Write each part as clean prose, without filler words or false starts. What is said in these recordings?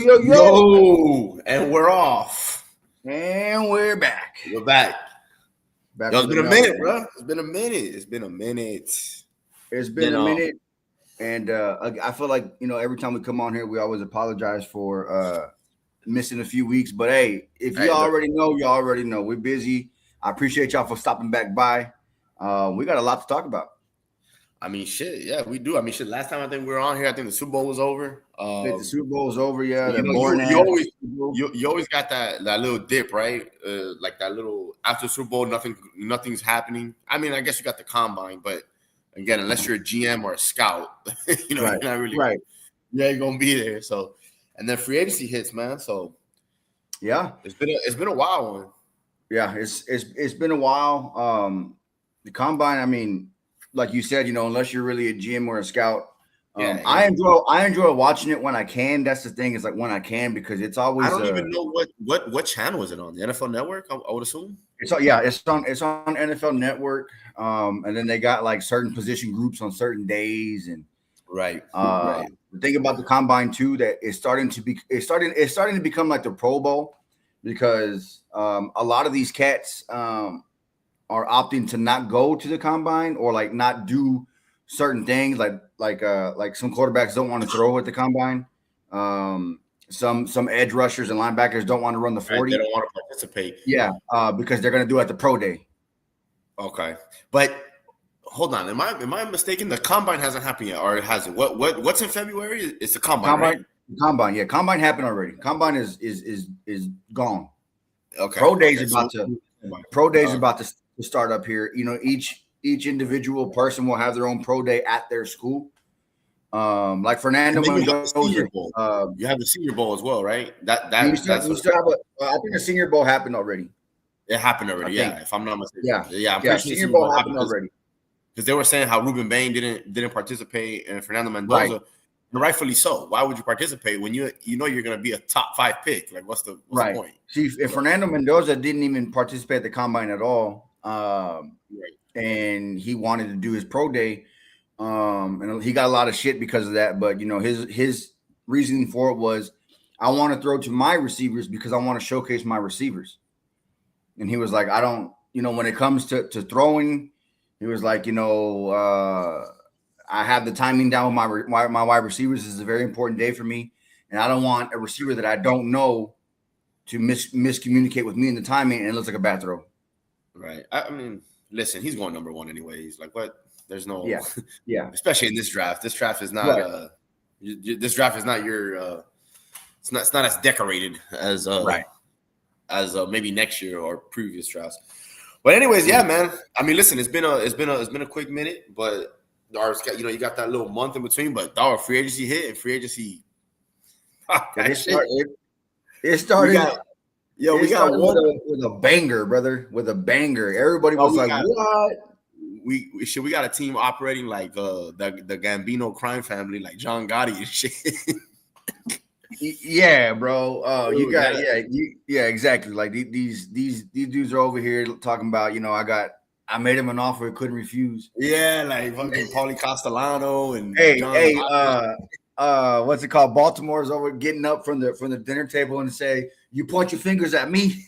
yo. Yo, and we're off. And we're back. We're back. Back Yo, it's with been a another minute, one. bro. It's been a minute. It's been a minute. It's been a minute. And I feel like, every time we come on here, we always apologize for missing a few weeks. But hey, if you already know, you already know. We're busy. I appreciate y'all for stopping back by. We got a lot to talk about. I mean, shit. Yeah, we do. I mean, shit. Last time I think we were on here, I think the Super Bowl was over. The Super Bowl is over, yeah. You always got that little dip, right? Like that little after Super Bowl, nothing's happening. I mean, I guess you got the combine, but again, unless you're a GM or a scout, you're not really right. Yeah, you're gonna be there. So, and then free agency hits, man. So, yeah, it's been a wild one. Yeah, it's been a while. The combine, I mean, like you said, unless you're really a GM or a scout. I enjoy watching it when I can. That's the thing, is like when I can, because it's always. I don't even know what channel is it on? The NFL Network, I would assume. It's on NFL Network. And then they got like certain position groups on certain days, and right. The thing about the combine too, that it's starting to become like the Pro Bowl, because a lot of these cats are opting to not go to the combine, or like not do certain things, like some quarterbacks don't want to throw at the combine. Some edge rushers and linebackers don't want to run the 40. They don't want to participate. Yeah, because they're going to do it at the pro day. Okay, but hold on, am I mistaken? The combine hasn't happened yet, or has it? What's in February? It's the combine, right? Combine, yeah, combine happened already. Combine is gone. Okay, pro day is about to start up here. Each individual person will have their own pro day at their school. Like Fernando Mendoza. You have the Senior Bowl as well, right? I think the Senior Bowl happened already. It happened already, yeah. If I'm not mistaken, yeah. I'm pretty sure Senior Bowl happened already. Because they were saying how Ruben Bain didn't participate, and Fernando Mendoza, and rightfully so. Why would you participate when you're going to be a top 5 pick? Like, what's the point? See, if Fernando Mendoza didn't even participate at the combine at all, and he wanted to do his pro day, and he got a lot of shit because of that. But his reasoning for it was, I want to throw to my receivers because I want to showcase my receivers. And he was like, I don't, when it comes to throwing, he was like, I have the timing down with my wide receivers. This is a very important day for me, and I don't want a receiver that I don't know to miscommunicate with me in the timing, and it looks like a bad throw. Right. I mean, listen, he's going number 1 anyways. Like, what? There's no, yeah. Especially in this draft. This draft is not. This draft is not your. It's not as decorated as as maybe next year or previous drafts. But anyways, yeah, man. I mean, listen, it's been a quick minute, but you got that little month in between. But free agency hit, and free agency. It started. We got one with a banger, brother. With a banger. Everybody was like, "What?" We got a team operating like the Gambino crime family, like John Gotti and shit. Yeah, bro. Exactly. Like these dudes are over here talking about, I made him an offer he couldn't refuse. Yeah, like fucking Paulie Castellano and what's it called? Baltimore's over getting up from the dinner table and say, "You point your fingers at me."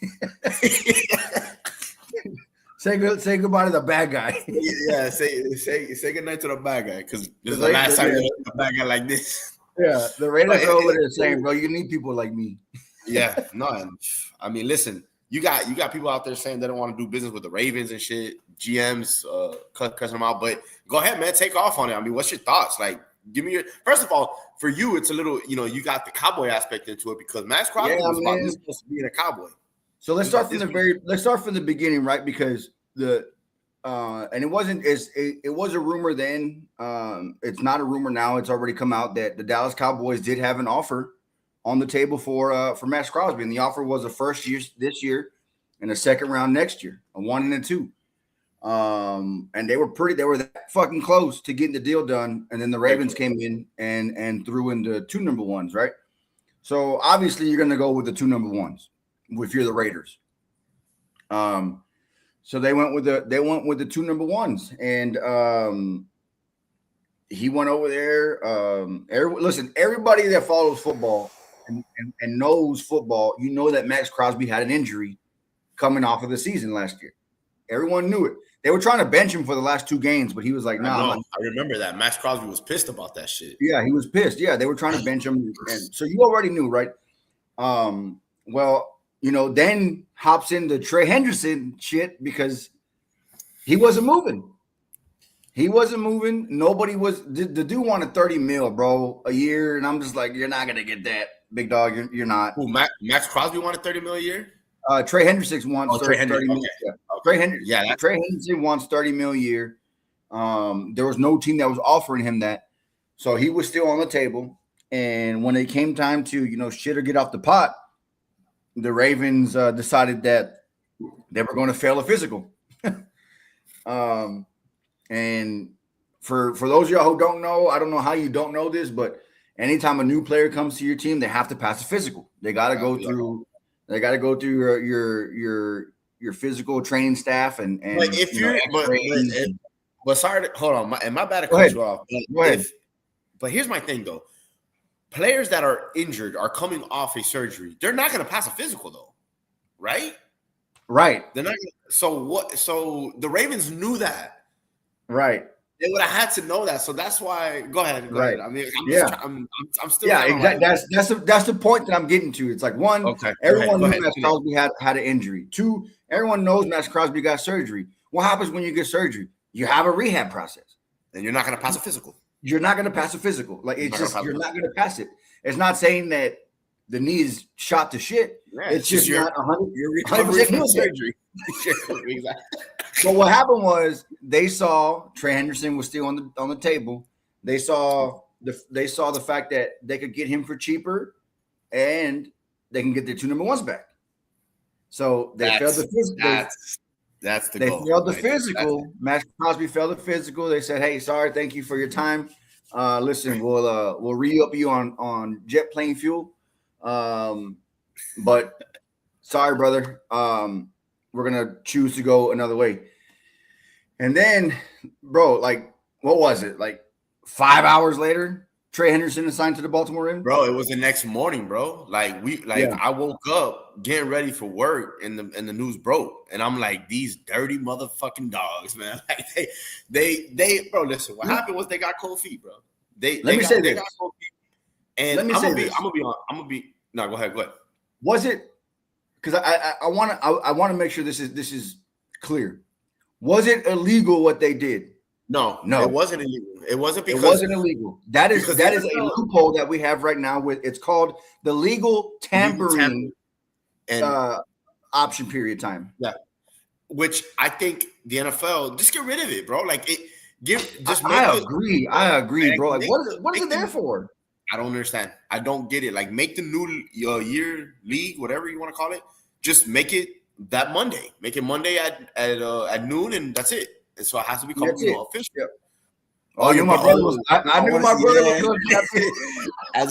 Say goodbye to the bad guy. Yeah, say goodnight to the bad guy, because this is the last time you see a bad guy like this. Yeah, the Raiders are over there saying, "Bro, you need people like me." Yeah, no, I mean, listen, you got people out there saying they don't want to do business with the Ravens and shit. GMs cussing them out, but go ahead, man, take off on it. I mean, what's your thoughts? Like, give me your. First of all, for you, it's a little, you got the cowboy aspect into it, because Max Crosby was supposed to be a cowboy. So let's start from the beginning, right? Because and it was a rumor then. It's not a rumor now. It's already come out that the Dallas Cowboys did have an offer on the table for Max Crosby, and the offer was a first year this year and a second round next year, a 1 and a 2. And they were that fucking close to getting the deal done, and then the Ravens came in and threw in the 2 number 1s, right? So obviously you're going to go with the 2 number 1s if you're the Raiders. So they went with the 2 number 1s, and he went over there. Listen, everybody that follows football and knows football, you know that Max Crosby had an injury coming off of the season last year. Everyone knew it. They were trying to bench him for the last 2 games, but he was like, "Nah." I remember that. Max Crosby was pissed about that shit. Yeah, he was pissed. Yeah, they were trying to bench him, and so you already knew, right? Well, then hops into Trey Henderson shit because he wasn't moving. He wasn't moving. Nobody was. The dude wanted $30 million, bro, a year, and I'm just like, you're not gonna get that, big dog. You're not. Who, Max Crosby wanted $30 million a year. Trey Henderson wants $30 million. Okay. Trey Henderson wants $30 million a year. There was no team that was offering him that, so he was still on the table. And when it came time to shit or get off the pot, the Ravens decided that they were going to fail a physical. And for those of y'all who don't know, I don't know how you don't know this, but anytime a new player comes to your team, they have to pass a physical. They got to go through. They got to go through your physical training staff and but if you're but sorry, hold on. My bad to cut you off. But here's my thing though. Players that are injured are coming off a surgery. They're not going to pass a physical though, right? Right. They're not. So what? So the Ravens knew that. Right. They would have had to know that. So that's why. Go ahead. Go ahead. I mean, I'm still. Yeah, exactly. That's the point that I'm getting to. It's like one, everyone knew Max Crosby had an injury. 2, everyone knows Max Crosby got surgery. What happens when you get surgery? You have a rehab process, and you're not going to pass a physical. You're not going to pass a physical. Like you're not going to pass it. It's not saying that the knee is shot to shit. Yeah, it's just not 100%. You're recovering from surgery. Exactly. So what happened was they saw Trey Henderson was still on the table. They saw the fact that they could get him for cheaper, and they can get their 2 number 1s back. So they failed the physical. That's the they goal. failed the physical. Max Crosby failed the physical. They said, "Hey, sorry, thank you for your time. Listen, we'll re-up you on jet plane fuel, but sorry, brother. We're gonna choose to go another way." And then, bro, like, what was it? Like 5 hours later, Trey Henderson is signed to the Baltimore Ravens. Bro, it was the next morning, bro. I woke up getting ready for work, and the news broke, and I'm like, these dirty motherfucking dogs, man. Like they bro. Listen, what happened was they got cold feet, bro. They got cold feet. And I'm gonna be. No, go ahead. Was it? Because I want to make sure this is clear. Was it illegal what they did? No, it wasn't illegal. It wasn't because it wasn't illegal. That is a loophole that we have right now. It's called the legal tampering and option period time. Yeah, which I think the NFL just get rid of it, bro. Like I agree, bro. Like what is it there for? I don't understand. I don't get it. Like make the new year league, whatever you want to call it, just make it that Monday. Make it Monday at noon, and that's it. And so it has to become official. Yep. Oh, you my brother was. I knew my brother was going to. I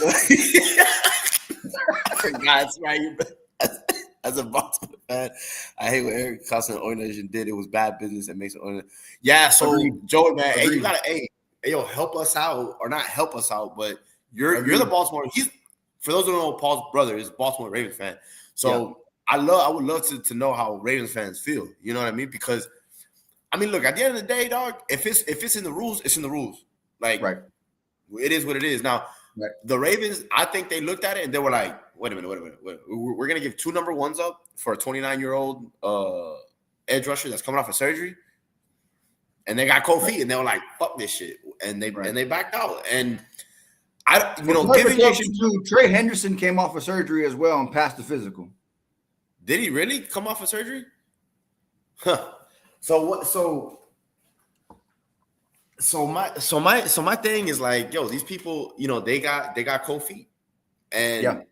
forgot. That's right. As a Baltimore fan, I hate what Eric Carlson Organization did. It was bad business and makes it. Yeah. So Joey, man, hey, you gotta, help us out, or not help us out, but you're the Baltimore. For those who don't know, Paul's brother is a Baltimore Ravens fan. So I would love to know how Ravens fans feel. You know what I mean? Because I mean, look, at the end of the day, dog, if it's in the rules, it's in the rules. Like, it is what it is. Now, the Ravens, I think they looked at it and they were like, wait a minute. We're going to give 2 number 1s up for a 29-year-old edge rusher that's coming off of surgery. And they got cold feet and they were like, fuck this shit. And they backed out. And Trey Henderson came off of surgery as well and passed the physical. Did he really come off of surgery? Huh. So my thing is like, yo, these people, they got cold feet, and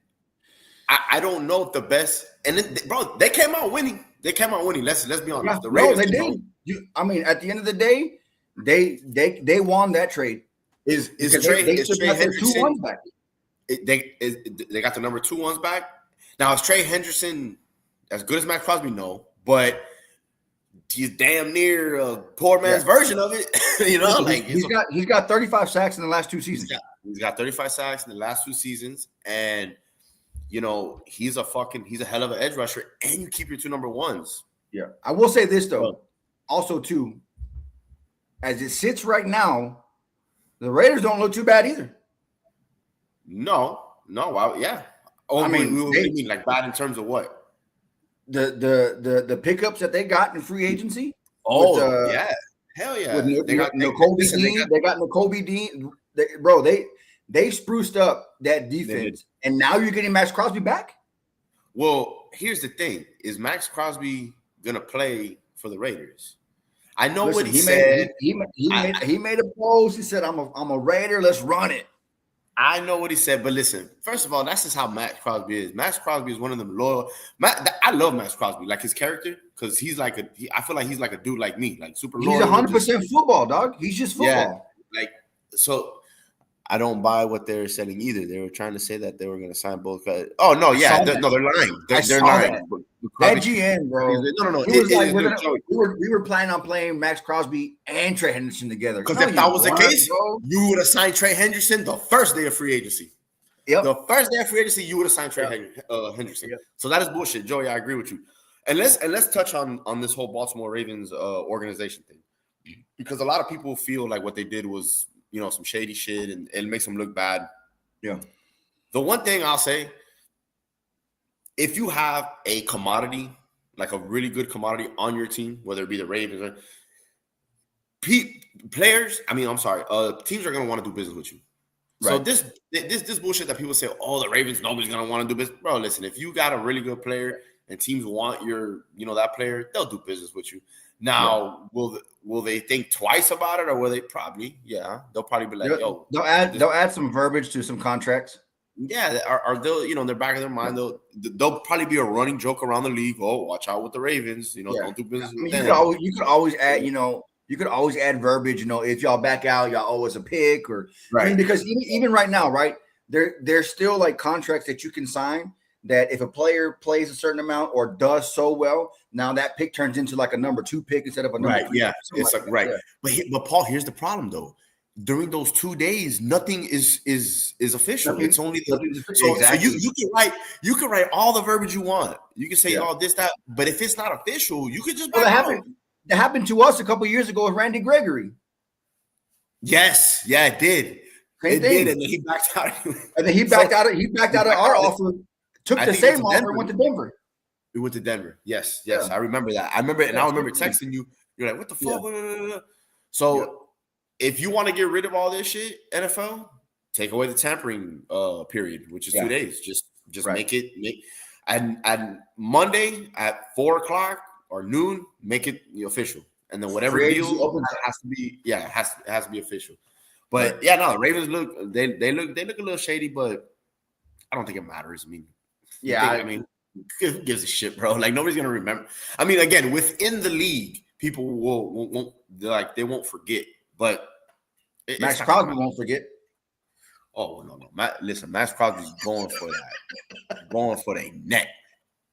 I don't know if the best, and bro, they came out winning. Let's be honest. Yeah, the Ravens, they did. I mean, at the end of the day, they won that trade. Is Trey Henderson 2 1s back? They got the number 2 1s back. Now is Trey Henderson as good as Max Crosby? No, but he's damn near a poor man's version of it. Like he's got 35 sacks in the last 2 seasons. He's got 35 sacks in the last 2 seasons, and you know, he's a hell of an edge rusher, and you keep your 2 number ones. Yeah. I will say this though, also too, as it sits right now, the Raiders don't look too bad either. No. Yeah. Oh, I mean, what do you mean, like bad in terms of what? The pickups that they got in free agency. Oh, yeah. Hell yeah. They got Nakobe Dean. They got Nakobe Dean. They spruced up that defense, and now you're getting Max Crosby back? Well, here's the thing. Is Max Crosby going to play for the Raiders? I know what he said. He made a post. He said, I'm a Raider. Let's run it. I know what he said, but listen, first of all, that's just how Max Crosby is. Max Crosby is one of them loyal. I love Max Crosby, like his character, because he's like I feel like he's like a dude like me, like super loyal. He's 100% football, dog. He's just football. Yeah, like, so I don't buy what they're saying either. They were trying to say that they were going to sign both. Oh, no, yeah. They're lying. They're lying. That GM, bro. No. We were planning on playing Max Crosby and Trey Henderson together. Because if that was the case, you would have signed Trey Henderson the first day of free agency. Yep. The first day of free agency, you would have signed Trey Henderson. Yep. So that is bullshit, Joey. I agree with you. And let's touch on this whole Baltimore Ravens organization thing, because a lot of people feel like what they did was, you know, some shady shit, and it makes them look bad. Yeah. The one thing I'll say, if you have a commodity, like a really good commodity on your team, whether it be the Ravens or teams are going to want to do business with you. Right. So this bullshit that people say, oh, the Ravens, nobody's going to want to do business. Bro, listen, if you got a really good player and teams want that player, they'll do business with you. Now, will they think twice about it, or will they probably? Yeah, they'll probably be like, "Yo." They'll add some verbiage to some contracts. Yeah, or they'll, in the back of their mind, they'll probably be a running joke around the league. Oh, watch out with the Ravens. Don't do business with them. You could always add, you could always add verbiage. If y'all back out, y'all owe us a pick, or right. I mean, because even right now, right, there's still like contracts that you can sign, that if a player plays a certain amount or does so well, now that pick turns into like a number 2 pick instead of a number 3. Yeah, it's like right. Yeah. But Paul, here's the problem though. During those 2 days, nothing is official. It's only exactly. So you can write all the verbiage you want. You can say all this, that, but if it's not official, you could just that happened to us a couple of years ago with Randy Gregory. Yes, yeah, it did. It did, and then he backed out. And then he backed out of our offer. Took the same offer and went to Denver. We went to Denver. Yes. Yeah. I remember that. I remember texting you. You're like, what the fuck? Yeah. So if you want to get rid of all this shit, NFL, take away the tampering period, which is 2 days. Just make and Monday at 4:00 or noon, make it official. And then whatever deal has to be, it has to be official. But the Ravens look a little shady, but I don't think it matters. I mean, who gives a shit, bro? Like, nobody's gonna remember. I mean, again, within the league, people they won't forget. But Max Crosby won't forget. Oh no! Max Crosby's going for the net.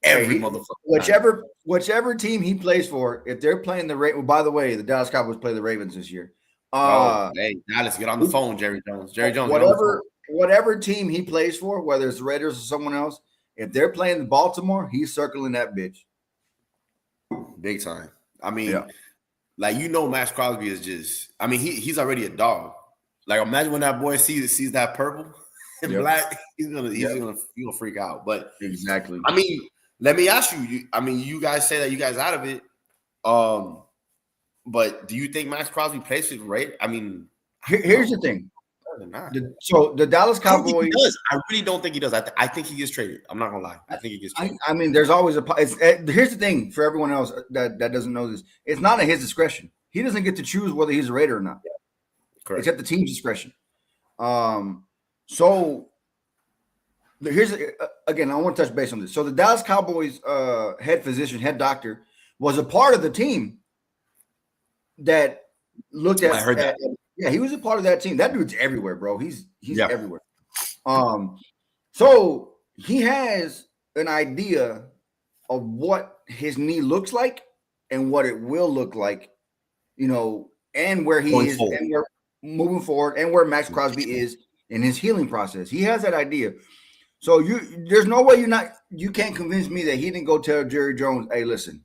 Every motherfucker. Whichever team he plays for, if they're playing the Ravens. By the way, the Dallas Cowboys play the Ravens this year. Hey, Dallas, get on the phone, Jerry Jones. Whatever team he plays for, whether it's the Raiders or someone else, if they're playing the Baltimore, he's circling that bitch. Big time. I mean, Max Crosby is just. I mean, he's already a dog. Like, imagine when that boy sees that purple and black, he's gonna freak out. But exactly. I mean, let me ask you. You guys say that you guys out of it. But do you think Max Crosby plays for the Raiders? I mean, here's the thing. So the Dallas Cowboys. I really don't think he does. I think he gets traded. I'm not gonna lie. I think he gets traded. I mean, there's always here's the thing for everyone else that doesn't know this. It's not at his discretion. He doesn't get to choose whether he's a Raider or not. Yeah. Correct. It's at the team's discretion. So here's again. I want to touch base on this. So the Dallas Cowboys head doctor was a part of the team that looked at. I heard that. Yeah, he was a part of that team. That dude's everywhere, bro. He's everywhere. So he has an idea of what his knee looks like and what it will look like, and where he is and where moving forward and where Max Crosby is in his healing process. He has that idea. So there's no way you can't convince me that he didn't go tell Jerry Jones, hey, listen,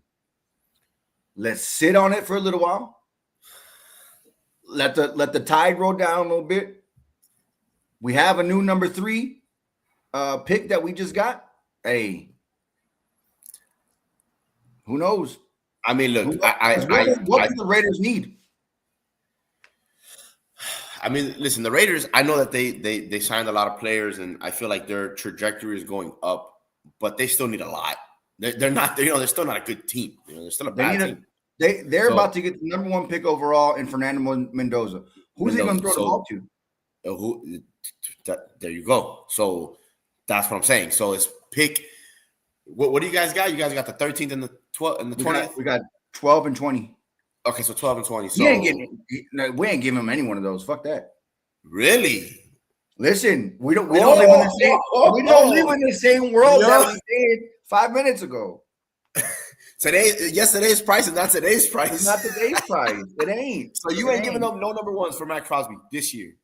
let's sit on it for a little while. Let the tide roll down a little bit. We have a new number 3 pick that we just got. Hey, who knows? I mean, look, what do the Raiders need? I mean, listen, the Raiders, I know that they signed a lot of players, and I feel like their trajectory is going up, but they still need a lot. They're still not a good team. They're still a bad team. They're about to get the number 1 pick overall in Fernando Mendoza. Who's he going to throw the ball to? There you go. So that's what I'm saying. So it's pick. What do you guys got? You guys got the 13th and the 12th and the 20th. We got 12 and 20. Okay, so 12 and 20. So we ain't giving him any one of those. Fuck that. Really? Listen, we don't live in the same world that we did 5 minutes ago. Yesterday's price is not today's price. It's not today's price. It ain't. So you ain't giving up no number 1s for Matt Crosby this year.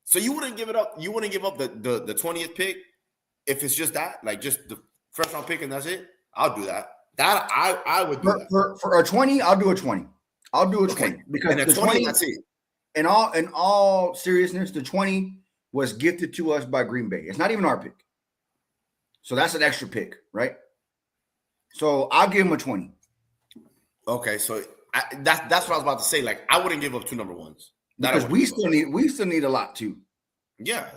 So you wouldn't give it up. You wouldn't give up the 20th pick if it's just that, like just the first round pick and that's it. I'll do that. That I would do that. For a 20, I'll do a 20. I'll do a 20 because the 20, that's it. In all seriousness, the 20 was gifted to us by Green Bay. It's not even our pick. So that's an extra pick, right? So I'll give him a 20. Okay, so that's what I was about to say. Like I wouldn't give up 2 number 1s. Because we still need a lot too. Yeah.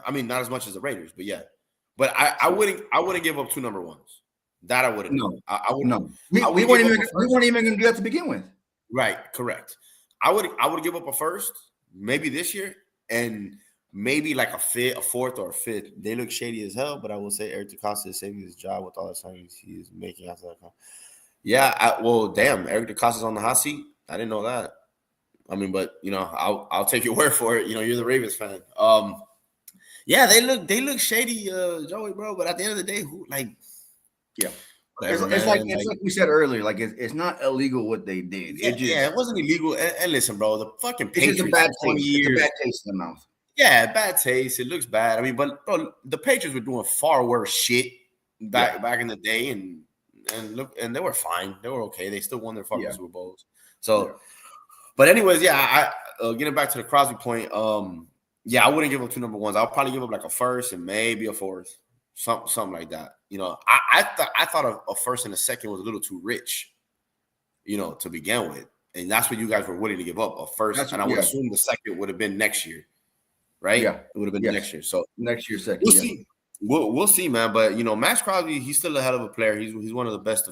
I mean, not as much as the Raiders, but yeah. But I wouldn't give up 2 number 1s. That I wouldn't. No, I wouldn't. No, we weren't even going to do that to begin with. Right, correct. I would give up a first, maybe this year, and maybe like a 4th or a 5th. They look shady as hell, but I will say Eric DeCosta is saving his job with all the signings he is making after that. Yeah, damn, Eric DeCosta's on the hot seat. I didn't know that. I mean, but I'll take your word for it. You're the Ravens fan. Yeah, they look shady, Joey, bro. But at the end of the day, yeah. It's like we said earlier, like it's not illegal what they did. It wasn't illegal. And listen, bro, the fucking Patriots. It's a bad taste. It's a bad taste in the mouth. Yeah, bad taste. It looks bad. I mean, but bro, the Patriots were doing far worse shit back in the day, and they were fine. They were okay. They still won their fucking Super Bowls. So, but anyways, I getting back to the Crosby point. I wouldn't give up 2 number 1s. I'll probably give up like a 1st and maybe a 4th, something like that. I thought a 1st and a 2nd was a little too rich, to begin with, and that's what you guys were willing to give up, a 1st, and I would assume the 2nd would have been next year, right? Yeah, it would have been next year. So next year, 2nd. We'll see. We'll see, man. But Max Crosby, he's still a hell of a player. He's one of the best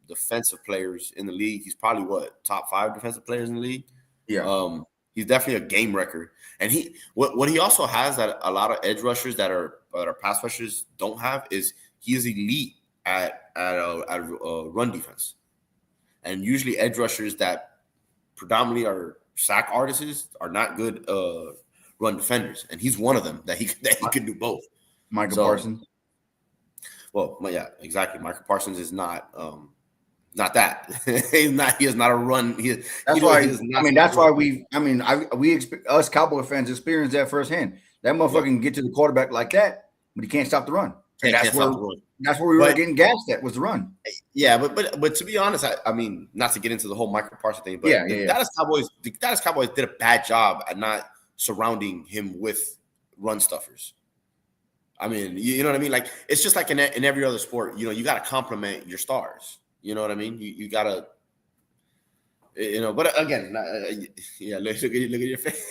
defensive players in the league. He's probably top 5 defensive players in the league. Yeah. He's definitely a game record. And what he also has that a lot of edge rushers that are pass rushers don't have is he is elite at run defense. And usually edge rushers that predominantly are sack artists are not good run defenders. And he's one of them that he could do both. Michael Parsons. Well, yeah, exactly. Michael Parsons is not that. He is not a run. That's why we us Cowboy fans experience that firsthand. That motherfucker can get to the quarterback like that, but he can't stop the run. That's where we were getting gassed at, was the run. Yeah, but to be honest, I mean, not to get into the whole Michael Parsons thing, but the Dallas Cowboys did a bad job at not surrounding him with run stuffers. I mean, you know what I mean? Like, it's just like in every other sport, you got to compliment your stars. You know what I mean? You got to, but again, look at your face.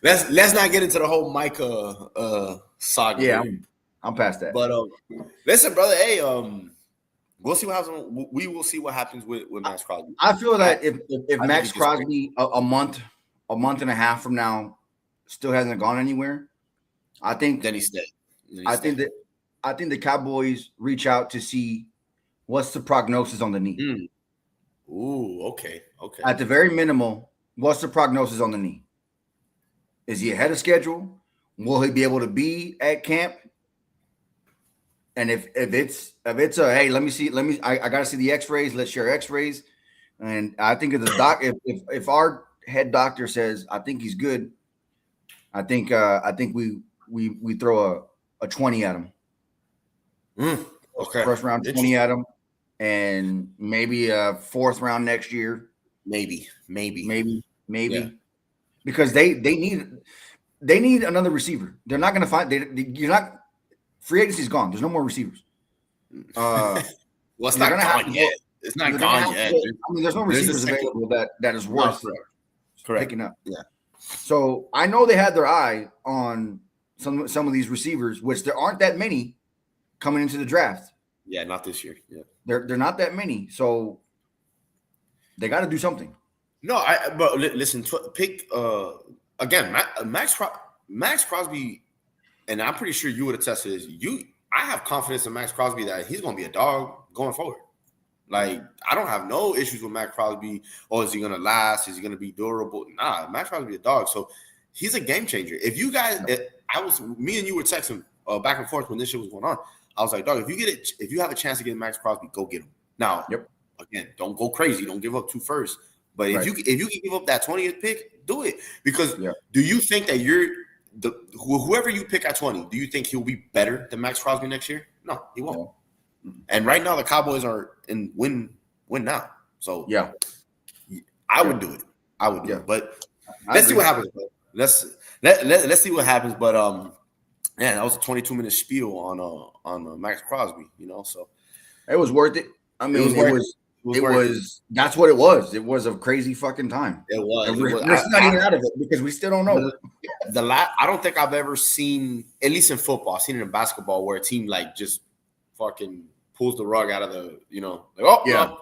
Let's not get into the whole Micah saga. Yeah, I'm past that. But listen, brother, hey, we'll see what happens. We will see what happens with Max Crosby. I feel that if Max Crosby a month and a half from now still hasn't gone anywhere, I think then he's dead. I think the Cowboys reach out to see what's the prognosis on the knee. Ooh, okay. At the very minimal, what's the prognosis on the knee? Is he ahead of schedule? Will he be able to be at camp? And if it's a hey, I gotta see the X-rays. Let's share X-rays. And I think if our head doctor says I think he's good, I think we throw a 20 at him. Okay. First round 20 at him, and maybe a fourth round next year. Maybe. Yeah. Because they need another receiver. They're not going to find. You're not. Free agency's gone. There's no more receivers. Well, it's not gone yet. It's not gone yet. I mean, there's no receivers available that is worth picking up. Yeah. So I know they had their eye on some of these receivers, which there aren't that many coming into the draft. Yeah, not this year. Yeah, they're not that many, so they got to do something. No, but listen, pick again, Max Crosby, and I'm pretty sure you would attest to this. I have confidence in Max Crosby that he's going to be a dog going forward. Like, I don't have no issues with Max Crosby. Oh, is he going to last? Is he going to be durable? Nah, Max Crosby a dog. So he's a game changer. If you guys, me and you were texting back and forth when this shit was going on. I was like, dog, if you have a chance to get Max Crosby, go get him. Now, again, don't go crazy. Don't give up 2 firsts. But if you can give up that 20th pick, do it. Because do you think that whoever you pick at 20, do you think he'll be better than Max Crosby next year? No, he won't. Yeah. And right now the Cowboys are in win now. So I would do it. I would do it. But let's see what happens. Bro. Let's see what happens. But man, that was a 22-minute spiel on Max Crosby. So it was worth it. I mean, it was. That's what it was. It was a crazy fucking time. It was. We're not even out of it because we still don't know. I don't think I've ever seen, at least in football, I've seen it in basketball where a team like just fucking pulls the rug out of the,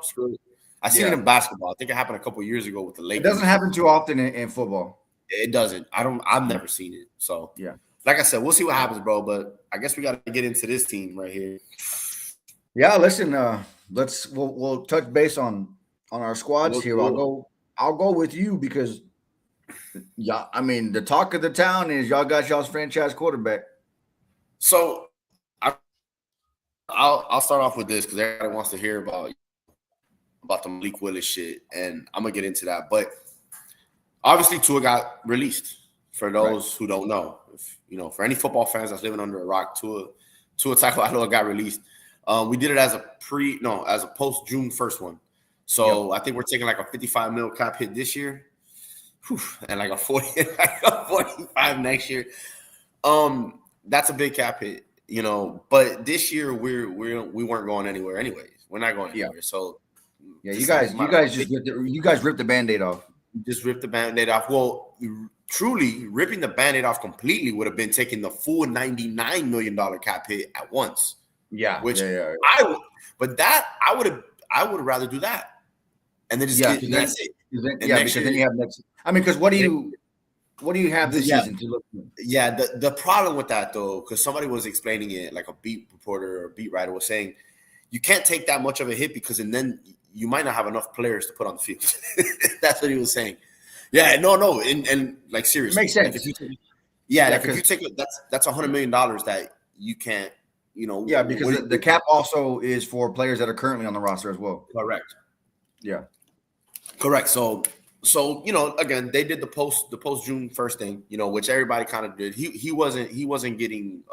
screw it. I've seen it in basketball. I think it happened a couple of years ago with the Lakers. It doesn't happen too often in football. It doesn't. I've never seen it. So like I said, we'll see what happens, bro. But I guess we got to get into this team right here. Yeah, listen. We'll touch base on our squads here. I'll go with you because I mean the talk of the town is y'all got y'all's franchise quarterback. So I'll start off with this because everybody wants to hear about the Malik Willis shit, and I'm gonna get into that. But obviously, Tua got released. For those who don't know, for any football fans that's living under a rock, Tua Tagovailoa got released. We did it as a post June 1st one. So I think we're taking like a $55 million cap hit this year, and like a 45 next year. That's a big cap hit, But this year we weren't going anywhere anyways. We're not going anywhere. So you guys ripped the Band-Aid off. Just ripped the Band-Aid off. Well, truly ripping the Band-Aid off completely would have been taking the full $99 million cap hit at once. Yeah, I would have rather do that, and then just get that's it. Because then you have next. I mean, because what do you have this season to look for? Yeah, the problem with that though, because somebody was explaining it, like a beat reporter or beat writer was saying, you can't take that much of a hit because then you might not have enough players to put on the field. That's what he was saying. Yeah, no, and like seriously, it makes sense. Like if you take that's $100 million that you can't. Because the cap also is for players that are currently on the roster as well. Correct. Yeah. Correct. So again, they did the post June 1st thing, which everybody kind of did. He wasn't getting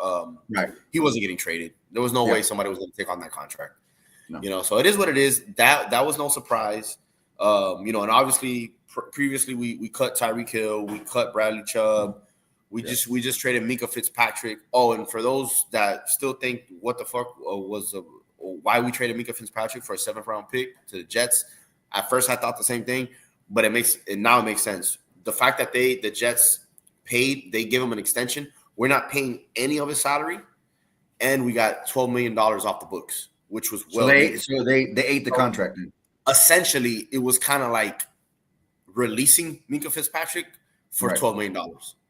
he wasn't getting traded. There was no way somebody was going to take on that contract. No. So it is what it is. That was no surprise. And obviously previously we cut Tyreek Hill, we cut Bradley Chubb. We just traded Minkah Fitzpatrick. Oh, and for those that still think what the fuck why we traded Minkah Fitzpatrick for a 7th round pick to the Jets, at first I thought the same thing, but it makes sense. The fact that the Jets they give him an extension. We're not paying any of his salary, and we got $12 million off the books, which was well. So they ate the contract. Essentially, it was kind of like releasing Minkah Fitzpatrick for $12 million.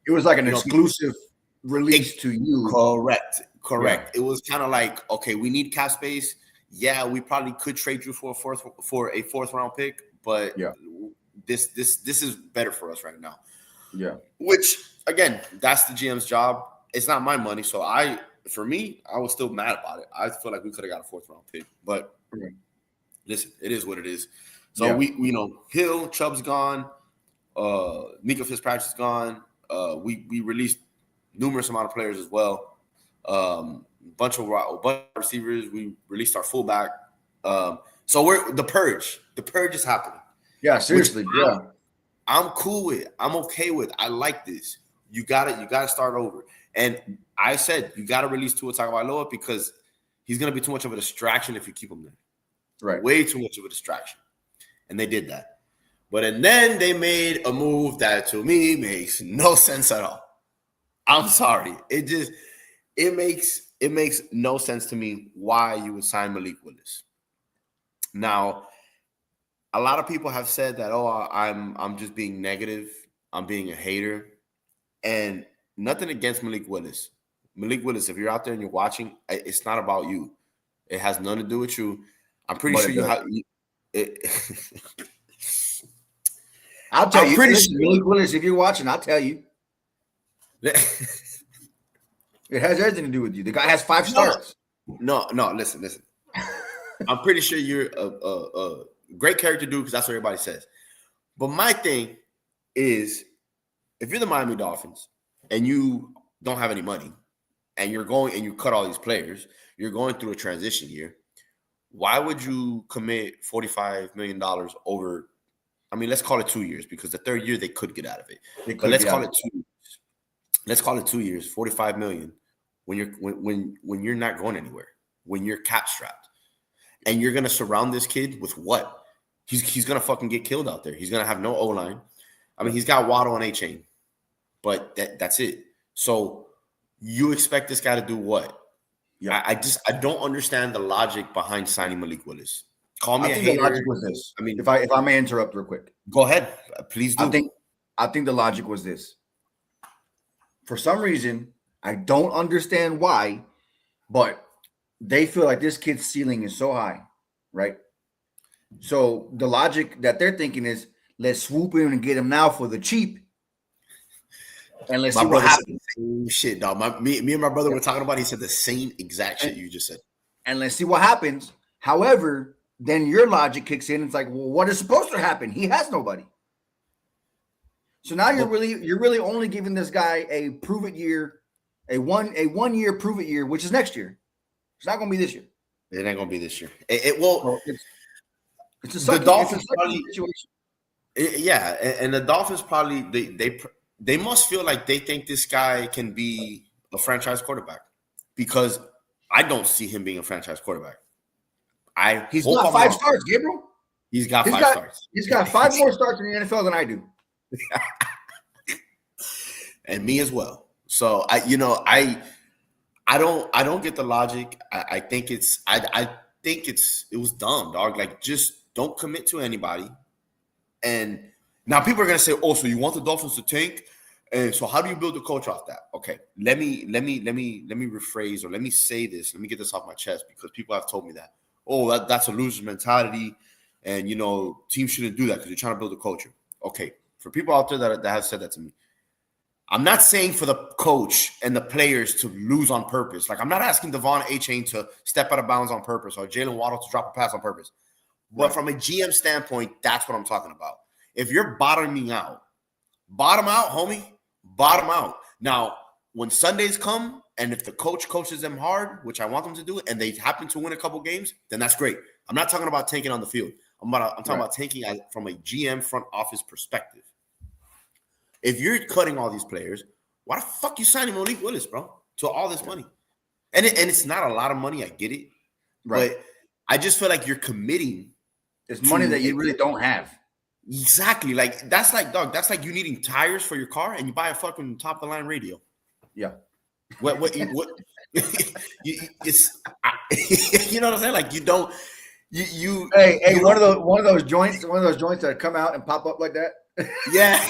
It was like an exclusive release to you. Correct. Yeah. It was kind of like, okay, we need cap space. Yeah, we probably could trade you for a 4th round pick, but this is better for us right now. Yeah. Which again, that's the GM's job. It's not my money, so I was still mad about it. I feel like we could have got a 4th round pick, but listen, it is what it is. So we Hill, Chubb's gone, Minkah Fitzpatrick's gone. We released numerous amount of players as well. Bunch of receivers. We released our fullback. So we're the purge. The purge is happening. Yeah, seriously. Yeah, I'm cool with. I'm okay with. I like this. You gotta start over. And I said you gotta release Tua Tagovailoa because he's gonna be too much of a distraction if you keep him there. Right. Way too much of a distraction. And they did that. And then they made a move that to me makes no sense at all. I'm sorry. It makes no sense to me why you would sign Malik Willis. Now, a lot of people have said that, I'm just being negative. I'm being a hater. And nothing against Malik Willis. Malik Willis, if you're out there and you're watching, it's not about you. It has nothing to do with you. I'm pretty sure you have. I'll tell you. Malik Willis, if you're watching, I'll tell you. It has everything to do with you. The guy has 5 starts. No. Listen. I'm pretty sure you're a great character dude because that's what everybody says. But my thing is, if you're the Miami Dolphins and you don't have any money and you're going and you cut all these players, you're going through a transition year. Why would you commit $45 million over? I mean, let's call it 2 years because the third year they could get out of it. But let's call it 2 years. Let's call it 2 years, $45 million when you're not going anywhere, when you're cap strapped, and you're gonna surround this kid with what? He's gonna fucking get killed out there. He's gonna have no O-line. I mean, he's got Waddle and A-Chain, but that's it. So you expect this guy to do what? Yeah, I don't understand the logic behind signing Malik Willis. Call me a hater. The logic was this. I mean, if I may interrupt real quick. Go ahead. Please do. I think the logic was this. For some reason, I don't understand why, but they feel like this kid's ceiling is so high, right? So the logic that they're thinking is, let's swoop in and get him now for the cheap. And let's see what happens. Same shit, dog. Me and my brother were talking about it. He said the same exact shit you just said. And let's see what happens. However, then your logic kicks in. It's like, well, what is supposed to happen? He has nobody. So now you're really only giving this guy a prove it year, a 1 year prove it year, which is next year. It's not going to be this year. It ain't going to be this year. It's a Dolphins situation. Yeah, and the Dolphins probably they must feel like they think this guy can be a franchise quarterback because I don't see him being a franchise quarterback. He's got 5 starts, Gabriel. He's got 5 starts. He's got 5 more starts in the NFL than I do. And me as well. So I don't get the logic. I think it was dumb, dog. Like, just don't commit to anybody. And now people are gonna say, "Oh, so you want the Dolphins to tank?" And so how do you build a culture off that? Okay, let me rephrase, or let me say this. Let me get this off my chest because people have told me that. Oh, that's a loser mentality, and teams shouldn't do that because you're trying to build a culture. Okay, for people out there that have said that to me, I'm not saying for the coach and the players to lose on purpose. Like, I'm not asking Devon A-Chain to step out of bounds on purpose or Jalen Waddle to drop a pass on purpose. But from a GM standpoint, that's what I'm talking about. If you're bottoming out, bottom out, homie. Bottom out. Now, when Sundays come and if the coach coaches them hard, which I want them to do, and they happen to win a couple games, then that's great. I'm not talking about tanking on the field. I'm talking about tanking from a GM front office perspective. If you're cutting all these players, why the fuck you signing Malik Willis, bro, to all this money? And it's not a lot of money. I get it. Right. But I just feel like you're committing. It's money that you really don't have. Exactly. Like, that's like, dog, that's like you needing tires for your car and you buy a fucking top of the line radio. Yeah. What you know what I'm saying? Like, you don't Hey, one of those joints that come out and pop up like that. Yeah.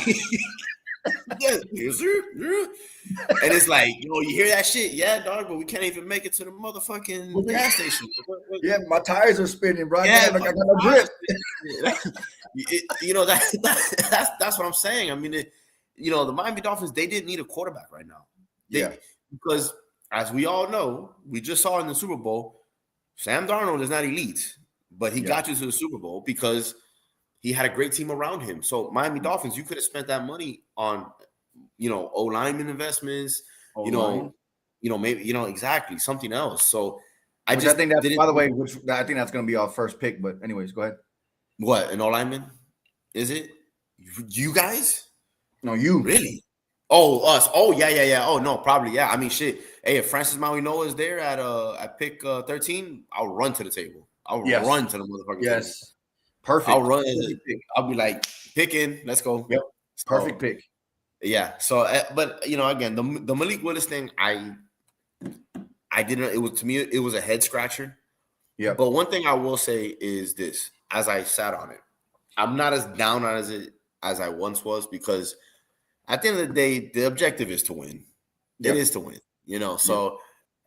Yes, sir. And it's like, you hear that shit, yeah, dog, but we can't even make it to the motherfucking gas station. Yeah, my tires are spinning, bro. Yeah, I got no grip. That's what I'm saying. I mean, the Miami Dolphins, they didn't need a quarterback right now. Because as we all know, we just saw in the Super Bowl, Sam Darnold is not elite, but he got you to the Super Bowl because he had a great team around him. So Miami Dolphins, you could have spent that money on, O-lineman investments, maybe exactly something else. So I think that's, by the way, I think that's going to be our first pick. But anyways, go ahead. What, an O-lineman? Is it you guys? No, you really? Oh, us. Oh, yeah. Oh, no, probably, yeah. I mean, shit. Hey, if Francis Mauigoa is there at pick 13, I'll run to the table. I'll run to the motherfucking table. Perfect. I'll run. I'll be like, picking. Let's go. Yep. Perfect pick. Yeah. So, but again, the Malik Willis thing, I didn't. It was, to me, it was a head scratcher. Yeah. But one thing I will say is this: as I sat on it, I'm not as down on it as I once was, because at the end of the day, the objective is to win. Yep. It is to win. So,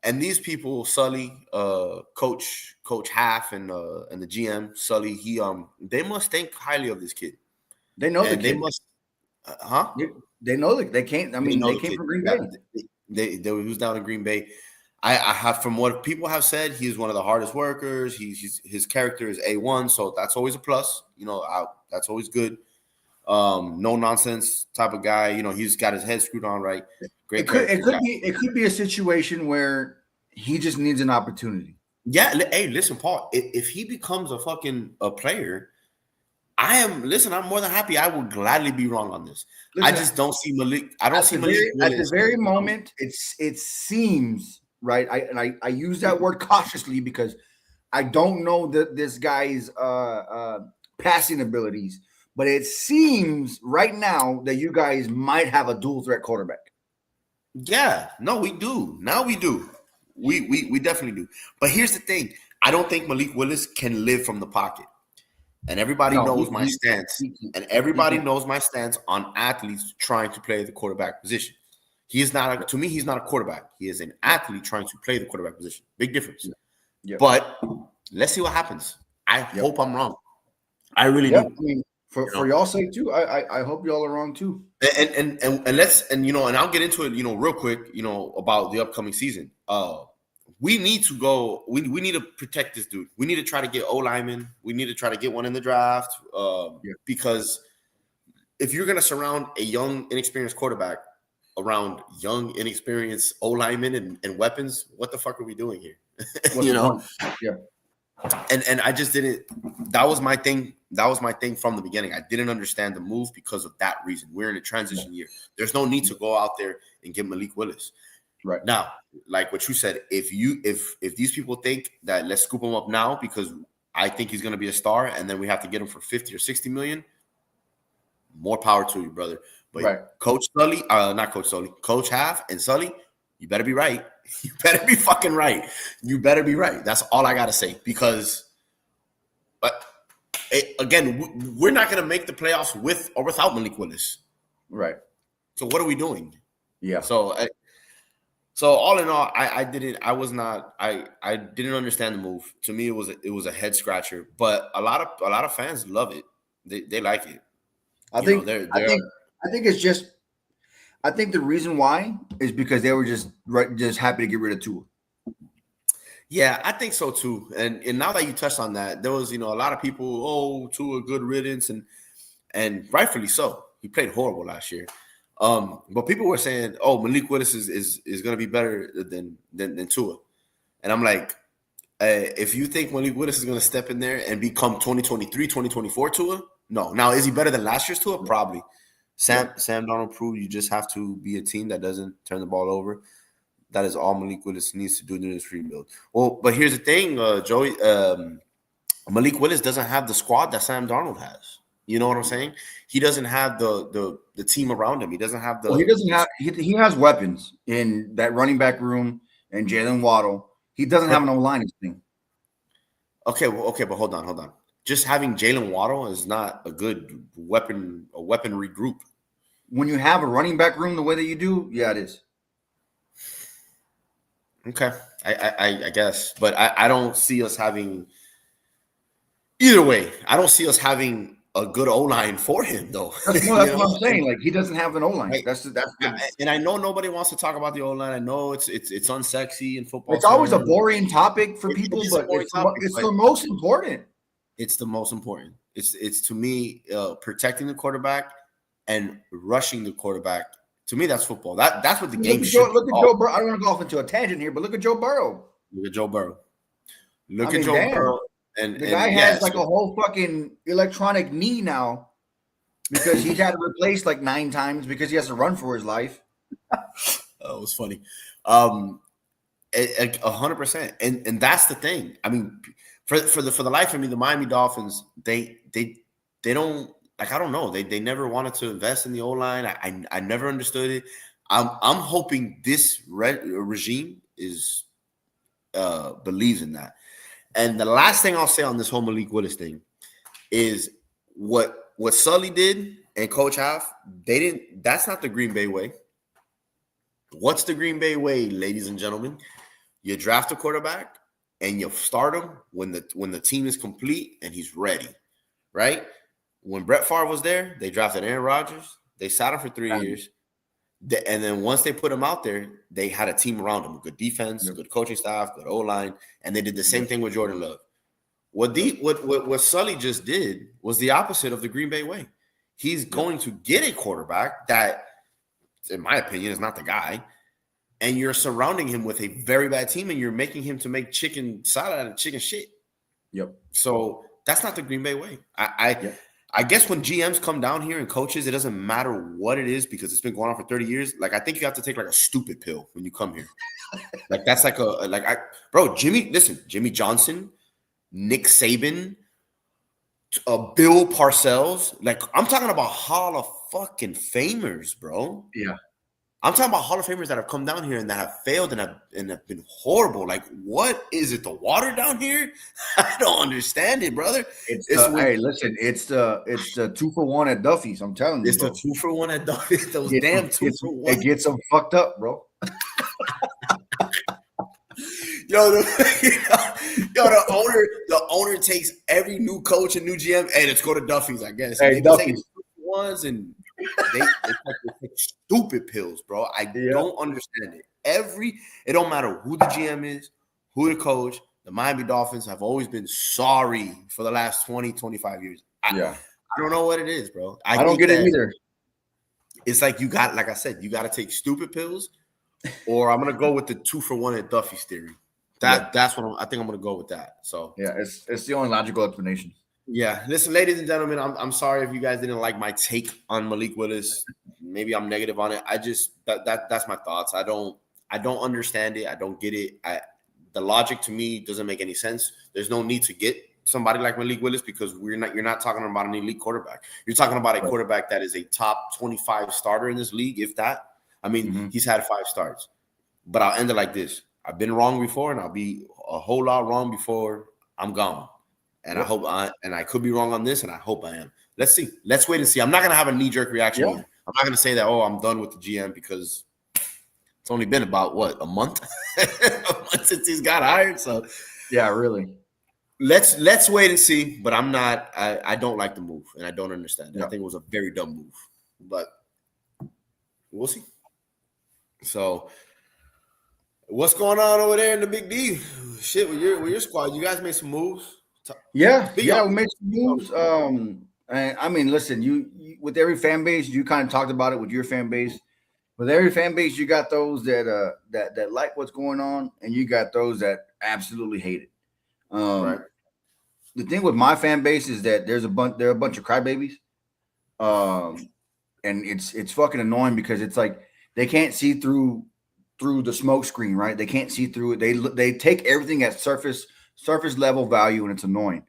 and these people, Sully, Coach Half, and the GM Sully, they must think highly of this kid. They know the kid. They must, They know that they can't. I mean, they came from Green Bay. They was down in Green Bay. I have, from what people have said, he's one of the hardest workers. His character is A1, so that's always a plus. That's always good. No nonsense type of guy. He's got his head screwed on right. Great. It could be a situation where he just needs an opportunity. Yeah. Hey, listen, Paul. If he becomes a player, I'm more than happy. I would gladly be wrong on this. Listen, I just don't see Malik. I don't see Malik at the very moment. It seems right. I use that word cautiously because I don't know this guy's passing abilities. But it seems right now that you guys might have a dual threat quarterback. Yeah, no, we do. Now we do. We definitely do. But here's the thing. I don't think Malik Willis can live from the pocket. And everybody knows my stance. And everybody knows my stance on athletes trying to play the quarterback position. To me, he's not a quarterback. He is an athlete trying to play the quarterback position. Big difference. Yeah. But let's see what happens. I hope I'm wrong. I really do. I mean, for y'all's sake too, I hope y'all are wrong too. And I'll get into it, real quick, about the upcoming season. We need to go. We need to protect this dude. We need to try to get O-linemen. We need to try to get one in the draft. Because if you're gonna surround a young, inexperienced quarterback around young, inexperienced O-linemen and weapons, what the fuck are we doing here? Yeah. And I just didn't. That was my thing. That was my thing from the beginning. I didn't understand the move because of that reason. We're in a transition year. There's no need to go out there and get Malik Willis. Right now, like what you said, if these people think that let's scoop him up now because I think he's going to be a star, and then we have to get him for 50 or 60 million, more power to you, brother. But Coach Sully, not Coach Sully, Coach Half and Sully, you better be right. You better be fucking right. You better be right. That's all I got to say, because again, we're not going to make the playoffs with or without Malik Willis. Right. So what are we doing? Yeah. So all in all, I didn't understand the move. To me, it was a head scratcher, but a lot of fans love it. They like it. I think it's just, I think the reason why is because they were just happy to get rid of Tua. Yeah, I think so too. And now that you touched on that, there was a lot of people, Tua, good riddance, and rightfully so. He played horrible last year. But people were saying, Malik Willis is going to be better than Tua. And I'm like, if you think Malik Willis is going to step in there and become 2023, 2024 Tua, no. Now, is he better than last year's Tua? Probably. Sam Darnold proved you just have to be a team that doesn't turn the ball over. That is all Malik Willis needs to do in this rebuild. Well, but here's the thing, Joey. Malik Willis doesn't have the squad that Sam Darnold has. You know what I'm saying? He doesn't have the team around him. He doesn't have the. Well, he doesn't have. He has weapons in that running back room and Jalen Waddle. He doesn't have an O-line thing. Okay, but hold on. Just having Jalen Waddle is not a good weaponry group. When you have a running back room the way that you do, yeah, it is. Okay, I guess, but I don't see us having. Either way, I don't see us having a good O-line for him, though. That's what I'm saying. Like, he doesn't have an O-line. Right. That's and I know nobody wants to talk about the O-line. I know it's unsexy in football. It's always a boring topic for people, but it's the most important. It's the most important. It's to me protecting the quarterback and rushing the quarterback To me, that's football. That's what the Look game at should Joe, look be at called. Joe Burrow. I don't want to go off into a tangent here, but look at Joe Burrow. Look at Joe Burrow. Look I at mean, Joe damn. Burrow. And The guy has like a whole fucking electronic knee now because he's had to replace like 9 times because he has to run for his life. Oh, it was funny. 100%. And that's the thing. I mean, for the life of me, the Miami Dolphins, they don't, like, I don't know. They never wanted to invest in the O-line. I never understood it. I'm hoping this regime is believes in that. And the last thing I'll say on this whole Malik Willis thing is what Sully did and Coach Half, that's not the Green Bay way. What's the Green Bay way, ladies and gentlemen? You draft a quarterback and you start him when the team is complete and he's ready, right? When Brett Favre was there, they drafted Aaron Rodgers. They sat him for 3 years. And then once they put him out there, they had a team around him, good defense, good coaching staff, good O-line, and they did the same thing with Jordan Love. What Sully just did was the opposite of the Green Bay way. He's going to get a quarterback that, in my opinion, is not the guy, and you're surrounding him with a very bad team, and you're making him to make chicken salad out of chicken shit. Yep. So that's not the Green Bay way. I guess when GMs come down here and coaches, it doesn't matter what it is because it's been going on for 30 years. Like, I think you have to take like a stupid pill when you come here. Like, that's like Jimmy Johnson, Nick Saban, Bill Parcells. Like, I'm talking about Hall of fucking Famers, bro. Yeah. I'm talking about Hall of Famers that have come down here and that have failed and have been horrible. Like, what is it? The water down here? I don't understand it, brother. Hey, listen, it's the 2-for-1 at Duffy's. I'm telling you, it's the 2-for-1 at Duffy's. Those damn 2-for-1. It gets them fucked up, bro. The owner takes every new coach and new GM. Hey, let's go to Duffy's, I guess. Hey, Duffy's. Ones and they take stupid pills, bro. I don't understand it. It don't matter who the GM is, who the coach. The Miami Dolphins have always been sorry for the last 20, 25 years. I don't know what it is, bro. I don't get it either. It's like like I said, you got to take stupid pills, or I'm gonna go with the 2-for-1 at Duffy's theory. That's what I think I'm gonna go with that. So yeah, it's the only logical explanation. Yeah, listen, ladies and gentlemen, I'm sorry if you guys didn't like my take on Malik Willis. Maybe I'm negative on it. I just that's my thoughts. I don't understand it. I don't get it. The logic to me doesn't make any sense. There's no need to get somebody like Malik Willis because you're not talking about an elite quarterback. You're talking about a quarterback that is a top 25 starter in this league, if that. I mean, he's had 5 starts. But I'll end it like this. I've been wrong before, and I'll be a whole lot wrong before I'm gone. And I hope I could be wrong on this, and I hope I am. Let's see. Let's wait and see. I'm not gonna have a knee-jerk reaction. I'm not gonna say that, I'm done with the GM because it's only been about a month? A month since he's got hired. So yeah, really. Let's wait and see. But I'm not, I don't like the move, and I don't understand it. I think it was a very dumb move. But we'll see. So what's going on over there in the Big D? Shit, with your squad, you guys made some moves. We made some moves. And I mean, listen, you with every fan base, you kind of talked about it with your fan base. With every fan base, you got those that like what's going on, and you got those that absolutely hate it. Right. The thing with my fan base is that there are a bunch of crybabies. And it's fucking annoying because it's like they can't see through the smoke screen, right? They can't see through it. They take everything at surface level value, and it's annoying.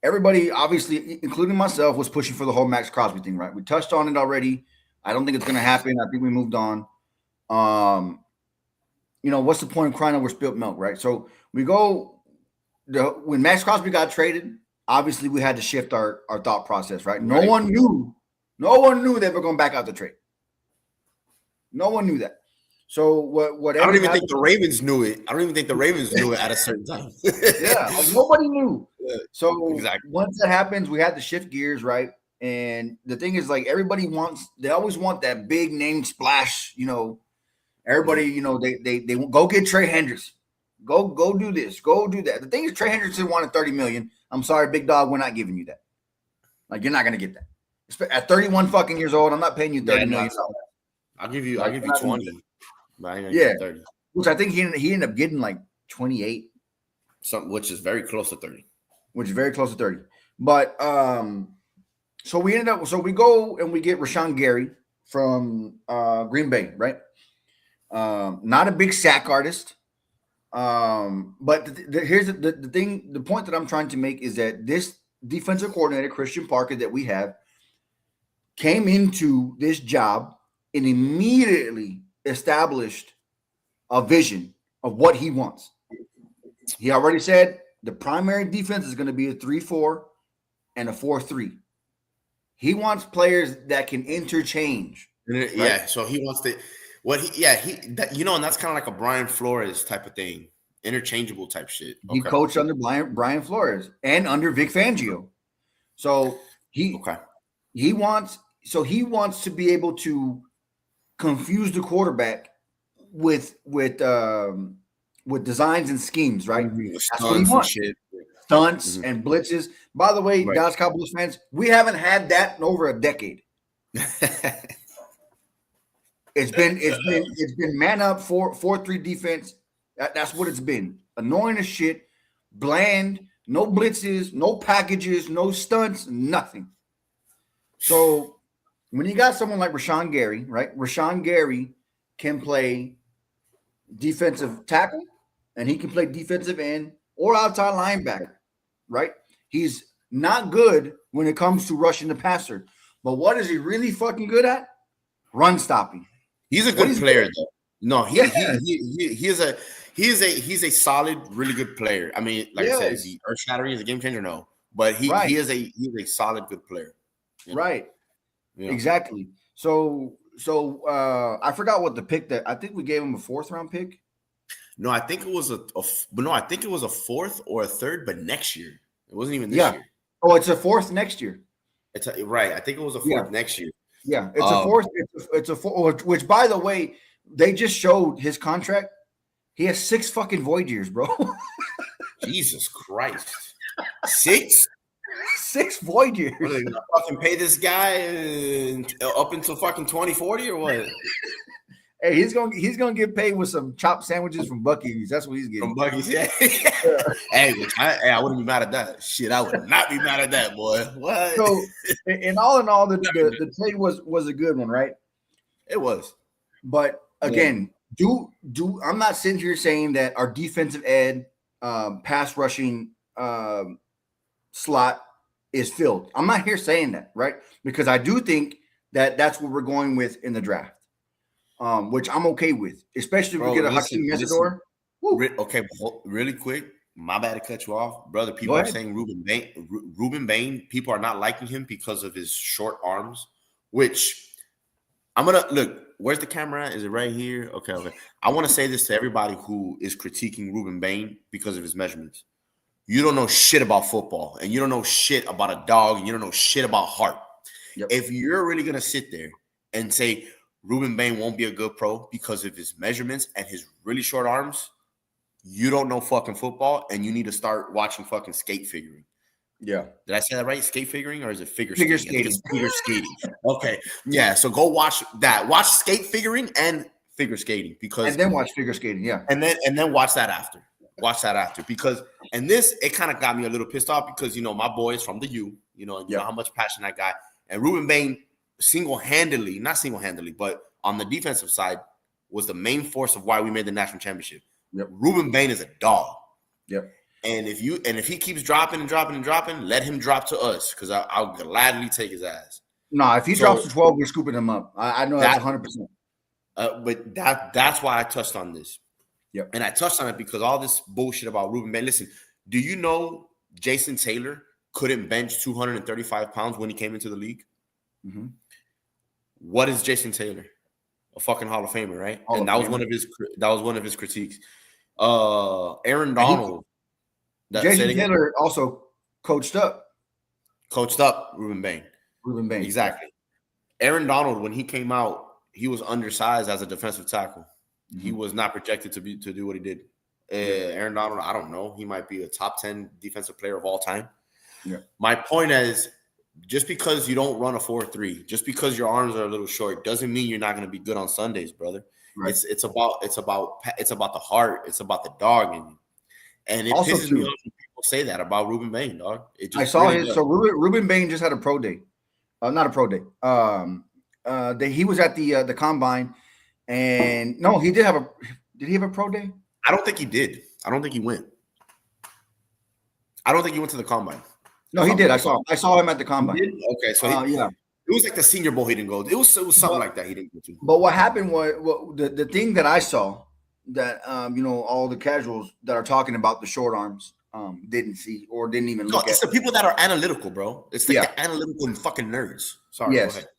Everybody, obviously, including myself, was pushing for the whole Max Crosby thing, right? We touched on it already. I don't think it's going to happen. I think we moved on. What's the point of crying over spilt milk, right? So we go when Max Crosby got traded. Obviously, we had to shift our thought process, right? No one knew they were going back out the trade. No one knew that. So what? I don't even think the Ravens knew it. I don't even think the Ravens knew it at a certain time. Nobody knew. So exactly. Once that happens, we had to shift gears, right? And the thing is, like, they always want that big name splash. Everybody, they go get Trey Hendrickson. Go do this. Go do that. The thing is, Trey Hendrickson wanted $30 million. I'm sorry, big dog, we're not giving you that. Like, you're not gonna get that. At 31 fucking years old, I'm not paying you $30 million. I'll give you 20. But I ain't gonna give you 30. Which I think he ended up getting like 28. Something which is very close to 30. Which is very close to 30. But so we go and we get Rashawn Gary from Green Bay, right? Not a big sack artist. But here's the thing, the point that I'm trying to make is that this defensive coordinator, Christian Parker, that we have, came into this job and immediately established a vision of what he wants. He already said the primary defense is going to be a 3-4 and a 4-3. He wants players that can interchange. Right? Yeah, so he wants to and that's kind of like a Brian Flores type of thing, interchangeable type shit. He coached under Brian Flores and under Vic Fangio. So he wants to be able to confuse the quarterback with designs and schemes, right? That's what he wants. Stunts and blitzes. By the way, Dallas Cowboys fans, we haven't had that in over a decade. It's been man up 4-3 defense. That's what it's been. Annoying as shit, bland, no blitzes, no packages, no stunts, nothing. So when you got someone like Rashawn Gary, right? Rashawn Gary can play defensive tackle and he can play defensive end or outside linebacker, right? He's not good when it comes to rushing the passer. But what is he really fucking good at? Run stopping. He's a good player, though. No, he's a solid, really good player. I mean, like I said, is he earth shattering? Is a game changer? No, but he's a solid, good player. You know? Right. Yeah. Exactly. So I forgot what the pick that I think we gave him a 4th round pick. No, I think it was a 4th or a 3rd, but next year. It wasn't even this year. Oh, it's a 4th next year. Right. I think it was a 4th next year. Yeah, it's a 4th. It's a 4th. Which, by the way, they just showed his contract. He has 6 fucking void years, bro. Jesus Christ, 6 void years. What, are they gonna fucking pay this guy up until fucking 2040 or what? Hey, he's gonna get paid with some chopped sandwiches from Buc-ee's. That's what he's getting from Buc-ee's. Yeah. Hey, I wouldn't be mad at that. Shit, I would not be mad at that, boy. What? So, in all, the trade was a good one, right? It was. But again, I'm not sitting here saying that our defensive end pass rushing slot is filled. I'm not here saying that, right? Because I do think that that's what we're going with in the draft. Which I'm okay with, especially if we get a Hakeem Mesidor. Okay, really quick. My bad to cut you off, brother. People are saying Ruben Bain. People are not liking him because of his short arms. Which I'm gonna look. Where's the camera at? Is it right here? Okay. I want to say this to everybody who is critiquing Ruben Bain because of his measurements. You don't know shit about football, and you don't know shit about a dog, and you don't know shit about heart. Yep. If you're really gonna sit there and say Ruben Bain won't be a good pro because of his measurements and his really short arms, you don't know fucking football, and you need to start watching fucking skate figuring. Yeah. Did I say that right? Skate figuring, or is it figure skating? It's figure skating. Okay. Yeah. So go watch that. Watch skate figuring and figure skating and then watch figure skating. Yeah. And then watch that after. Watch that after because it kind of got me a little pissed off because my boy is from the U. You know how much passion that guy and Ruben Bain. Not single-handedly, but on the defensive side was the main force of why we made the national championship. Yep. Ruben Bain is a dog. Yep. And if he keeps dropping, let him drop to us because I'll gladly take his ass. No, if he drops to 12, we're scooping him up. I know that's 100%. But that's why I touched on this. Yep. And I touched on it because all this bullshit about Ruben Bain. Listen, do you know Jason Taylor couldn't bench 235 pounds when he came into the league? Mm-hmm. What is Jason Taylor? A fucking Hall of Famer, right? And that was one of his critiques. Aaron Donald. Jason Taylor also coached up Ruben Bain. Exactly. Aaron Donald, when he came out, he was undersized as a defensive tackle. Mm-hmm. He was not projected to do what he did. Aaron Donald, I don't know. He might be a top 10 defensive player of all time. Yeah. My point is, just because you don't run a 4.3, just because your arms are a little short, doesn't mean you're not going to be good on Sundays, brother. Right. It's about the heart. It's about the dog in you. And it also pisses me off when people say that about Ruben Bain, dog. I saw his. So Ruben Bain just had a pro day, not a pro day. He was at the combine, and no, he did have a. Did he have a pro day? I don't think he did. I don't think he went. I don't think he went to the combine. No, he did. I saw him at the combine. Okay, so yeah, it was like the Senior Bowl. He didn't go. It was something like that. He didn't go to. But what happened was the thing that I saw that all the casuals that are talking about the short arms didn't see or didn't even look at. It's the people that are analytical, bro. It's like the analytical fucking nerds. Sorry. Yes. Go ahead.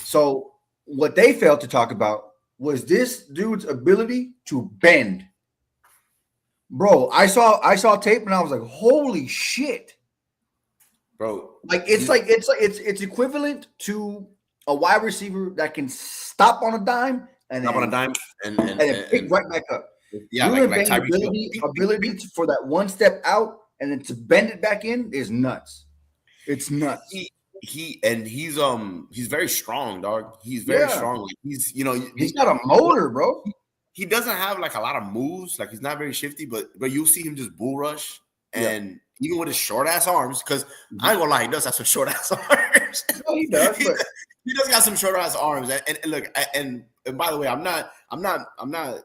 So what they failed to talk about was this dude's ability to bend. Bro, I saw tape and I was like, holy shit. Bro. Like it's equivalent to a wide receiver that can stop on a dime and pick right back up. Yeah, like ability for that one step out and then to bend it back in is nuts. It's nuts. He's very strong, dog. He's very strong. Like he's got a motor, bro. He doesn't have like a lot of moves. Like he's not very shifty, but you'll see him just bull rush and even with his short ass arms, because I ain't gonna lie, he does have some short ass arms. No, he does. He does got some short ass arms. And look, and by the way, I'm not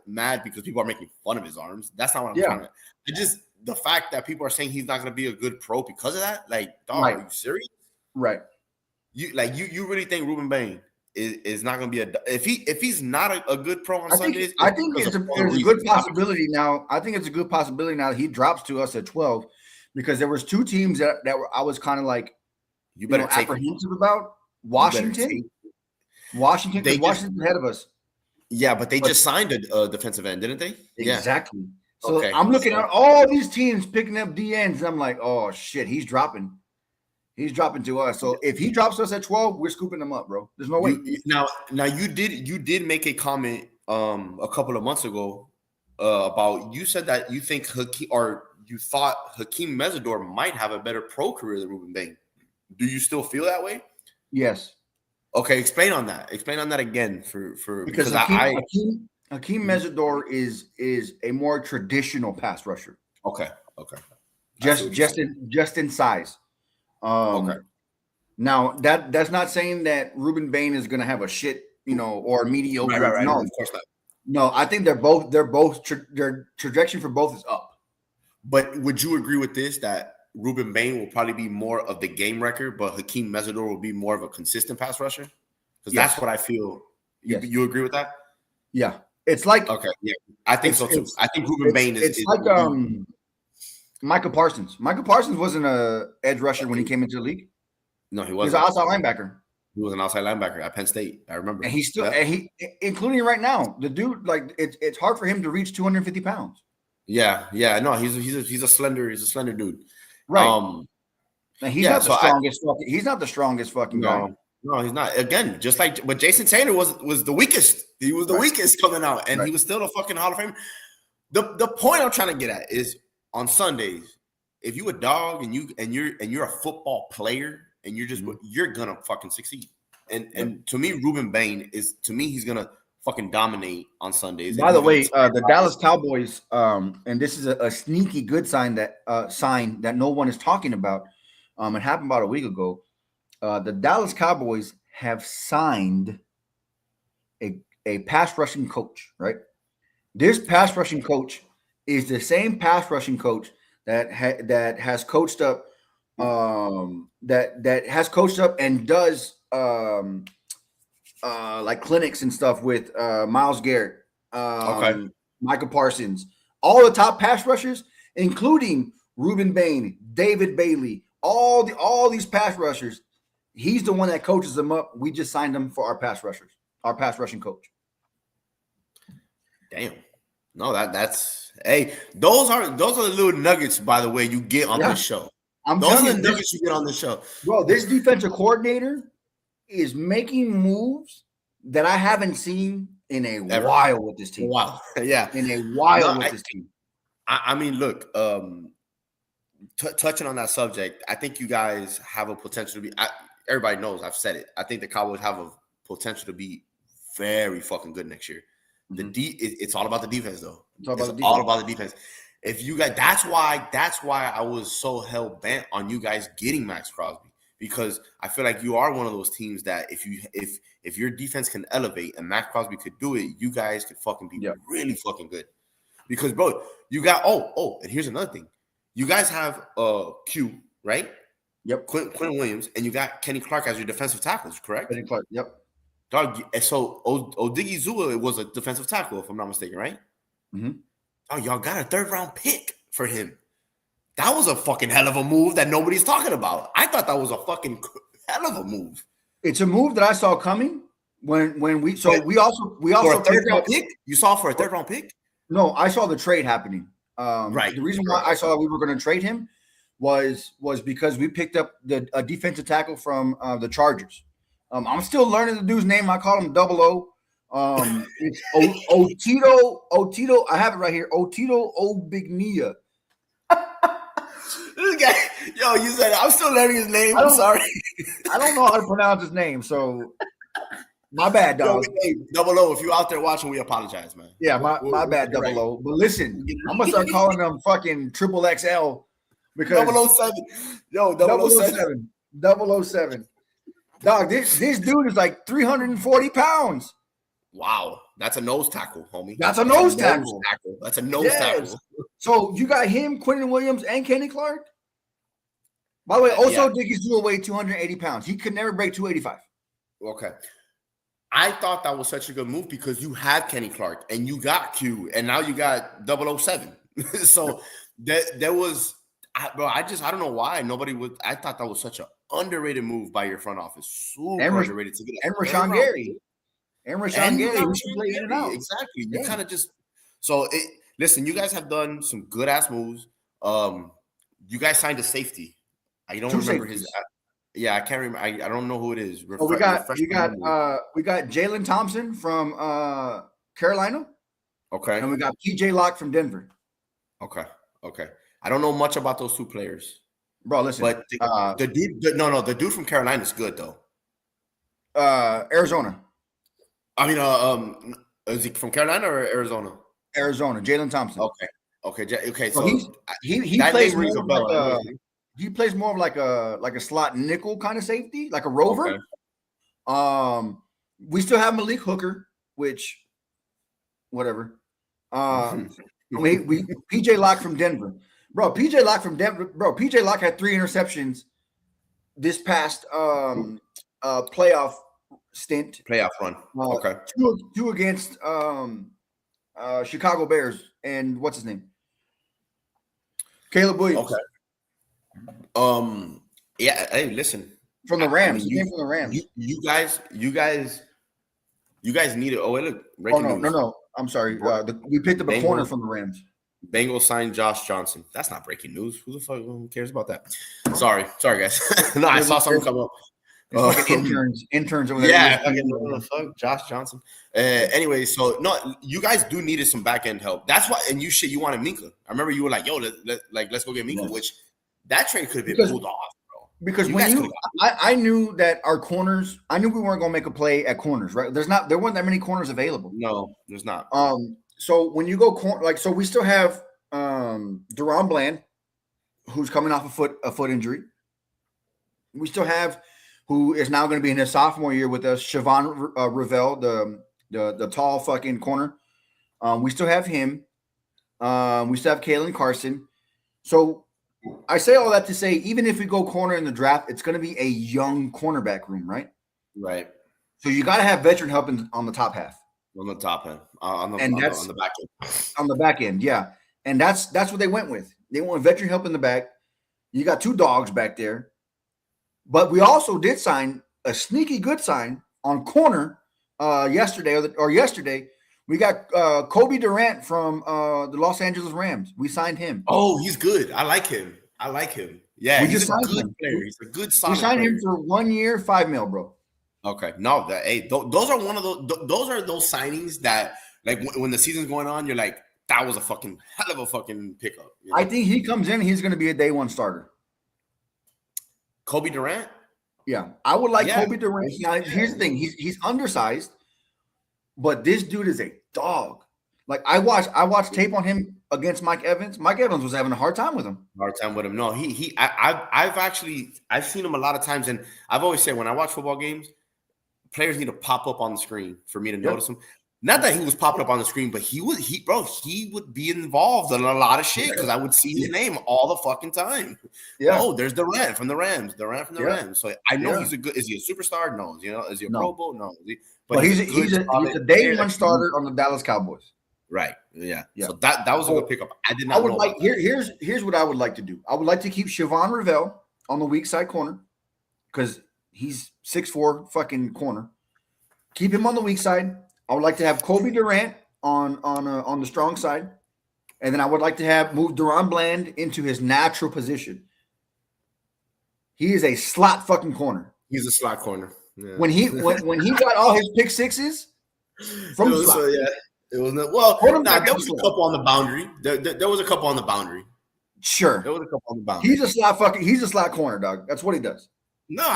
mad because people are making fun of his arms. That's not what I'm trying to. It's just the fact that people are saying he's not gonna be a good pro because of that. Like, dog, are you serious? Right. You really think Ruben Bain is not going to be if he's not a good pro on Sundays? I think there's a good possibility now. I think it's a good possibility now that he drops to us at 12 because there was two teams that I was kind of like apprehensive about. Washington, Washington's ahead of us. Yeah, but they just signed a defensive end, didn't they? Exactly. Yeah. So I'm looking at all these teams picking up DNs, and I'm like, oh shit, he's dropping. He's dropping to us. So if he drops us at 12, we're scooping him up, bro. There's no way. Now you did make a comment a couple of months ago about you said that you think you thought Hakeem Mesidor might have a better pro career than Ruben Bain. Do you still feel that way? Yes. Okay, explain on that. Explain on that again because Hakeem Mesidor is a more traditional pass rusher. Okay. Just in size. Okay. Now that's not saying that Ruben Bain is going to have a shit, or a mediocre. Right. No, of course not. No, I think their trajectory for both is up. But would you agree with this that Ruben Bain will probably be more of the game record, but Hakeem Mesidor will be more of a consistent pass rusher? Because that's what I feel. You agree with that? Yeah, it's like yeah, I think so too. I think Ruben Bain is like Micah Parsons. Micah Parsons wasn't an edge rusher when he came into the league. No, he wasn't. He was an outside linebacker. He was an outside linebacker at Penn State. I remember. And he's still, including right now, the dude, like it's hard for him to reach 250 pounds. Yeah. No, he's a slender dude. Right. And he's not the strongest. He's not the strongest fucking guy. No, he's not. Again, just like, but Jason Taylor was the weakest. He was the weakest coming out, and he was still a fucking Hall of Fame. The point I'm trying to get at is, on Sundays, if you a dog and you're a football player and you're gonna fucking succeed. And to me, Ruben Bain he's gonna fucking dominate on Sundays. By the way, the Dallas Cowboys, and this is a sneaky good sign that no one is talking about. It happened about a week ago. The Dallas Cowboys have signed a pass rushing coach, right? This pass rushing coach is the same pass rushing coach that has coached up that has coached up and does like clinics and stuff with Myles Garrett, Micah Parsons, all the top pass rushers, including Ruben Bain, David Bailey, all these pass rushers. He's the one that coaches them up. We just signed him for our pass rushing coach. Damn. No, that's those are the little nuggets, by the way, you get on this show. Those are the nuggets you get on the show. Bro, this defensive coordinator is making moves that I haven't seen in a while with this team. Wow. Yeah. In a while with this team. I mean, look, touching on that subject, I think you guys have a potential to be everybody knows. I've said it. I think the Cowboys have a potential to be very fucking good next year. Mhm. It's all about the defense, though. It's all about the defense. all about the defense. If you guys, that's why I was so hell bent on you guys getting Max Crosby, because I feel like you are one of those teams that if your defense can elevate and Max Crosby could do it, you guys could fucking be really fucking good. Because bro, you got and here's another thing, you guys have Q, right? Yep. Quentin Williams, and you got Kenny Clark as your defensive tackles, correct? Kenny Clark. Yep. Dog, so Odigizua was a defensive tackle, if I'm not mistaken, right? Mm-hmm. Oh, y'all got a 3rd round pick for him. That was a fucking hell of a move that nobody's talking about. I thought that was a fucking hell of a move. It's a move that I saw coming when we also for a 3rd round pick. You saw for a 3rd round pick? No, I saw the trade happening. Right. The reason why I saw that we were going to trade him was because we picked up a defensive tackle from the Chargers. I'm still learning the dude's name. I call him 00. It's Otito. I have it right here. Otito Ogbignia. This guy, you said I'm still learning his name. I'm sorry. I don't know how to pronounce his name, so my bad, dog. 00. If you're out there watching, we apologize, man. Yeah, my bad, 00. But listen, I'm gonna start calling them fucking triple XL because 007. 007. 007. Dog, this dude is like 340 pounds. Wow. That's a nose tackle, homie. That's a nose tackle. That's a nose tackle. So you got him, Quentin Williams, and Kenny Clark? By the way, also Odigizua weighed 280 pounds. He could never break 285. Okay. I thought that was such a good move because you had Kenny Clark and you got Q and now you got 007. So there was, I don't know why nobody would. I thought that was such an underrated move by your front office. Super underrated to get and Rashawn Gary. And Rashawn Gary. Exactly. You kind of just listen, you guys have done some good ass moves. You guys signed a safety. I don't remember his. I can't remember. I don't know who it is. We got Jalen Thompson from Carolina. Okay. And we got PJ Locke from Denver. Okay. I don't know much about those 2 players. Bro, listen. But the dude from Carolina is good though. Arizona. I mean, is he from Carolina or Arizona? Arizona. Jalen Thompson. Okay. So he plays more of like a slot nickel kind of safety, like a rover. Okay. We still have Malik Hooker, which whatever. we PJ Locke from Denver. Bro, PJ Locke had 3 interceptions this past playoff stint. Playoff run. Okay. 2 against Chicago Bears and what's his name? Caleb Williams. Okay. Hey, listen. From the Rams. He came from the Rams. You guys need it. Oh, wait, look. No. I'm sorry. We picked up a corner from the Rams. Bengals signed Josh Johnson. That's not breaking news. Who the fuck cares about that? Sorry, guys. No, I saw something come up. Interns over there. Yeah, fuck Josh Johnson. Anyway, so no, you guys do needed some back end help. That's why, and you wanted Minka. I remember you were like, "Yo, let's go get Minka," which that trade could have been pulled off, bro. Because I knew that our corners, I knew we weren't gonna make a play at corners, right? There weren't that many corners available. No, there's not. So when you go so we still have Deron Bland, who's coming off a foot injury. We still have who is now going to be in his sophomore year with us, Siobhan Ravel, the tall fucking corner. We still have him. We still have Kalen Carson. So I say all that to say, even if we go corner in the draft, it's going to be a young cornerback room, right? Right. So you got to have veteran help on the top half. On the top end, on the back end. On the back end, yeah. And that's what they went with. They want veteran help in the back. You got 2 dogs back there. But we also did sign a sneaky good sign on corner yesterday. We got Kobe Durant from the Los Angeles Rams. We signed him. Oh, he's good. I like him. Yeah, he's a good player. He's a good solid player. We signed him for 1 year, $5 million, bro. Okay. No, those are one of those signings that, like, when the season's going on, you're like, that was a fucking hell of a fucking pickup. You know? I think he comes in, he's going to be a day 1 starter. Kobe Durant? Yeah, I would like Kobe Durant. Now, here's the thing: he's undersized, but this dude is a dog. Like I watched tape on him against Mike Evans. Mike Evans was having a hard time with him. No, I've seen him a lot of times, and I've always said when I watch football games, players need to pop up on the screen for me to notice him. Not that he was popping up on the screen, but he would be involved in a lot of shit because I would see his name all the fucking time. Yeah. Oh, there's Durant from the Rams. Durant from the Rams. So I know he's a good. Is he a superstar? No. Is he a Pro Bowl? No. But he's a day one starter on the Dallas Cowboys. Right. Yeah. So that was a good pickup. I did not. Here's what I would like to do. I would like to keep Siobhan Revell on the weak side corner because he's 6'4" fucking corner. Keep him on the weak side. I would like to have Kobe Durant on the strong side, and then I would like to move Deron Bland into his natural position. He is a slot fucking corner. He's a slot corner. Yeah. When he got all his pick sixes from the slot. It was not well. There was a couple on the boundary. There was a couple on the boundary. Sure, there was a couple on the boundary. He's a slot corner, dog. That's what he does. No,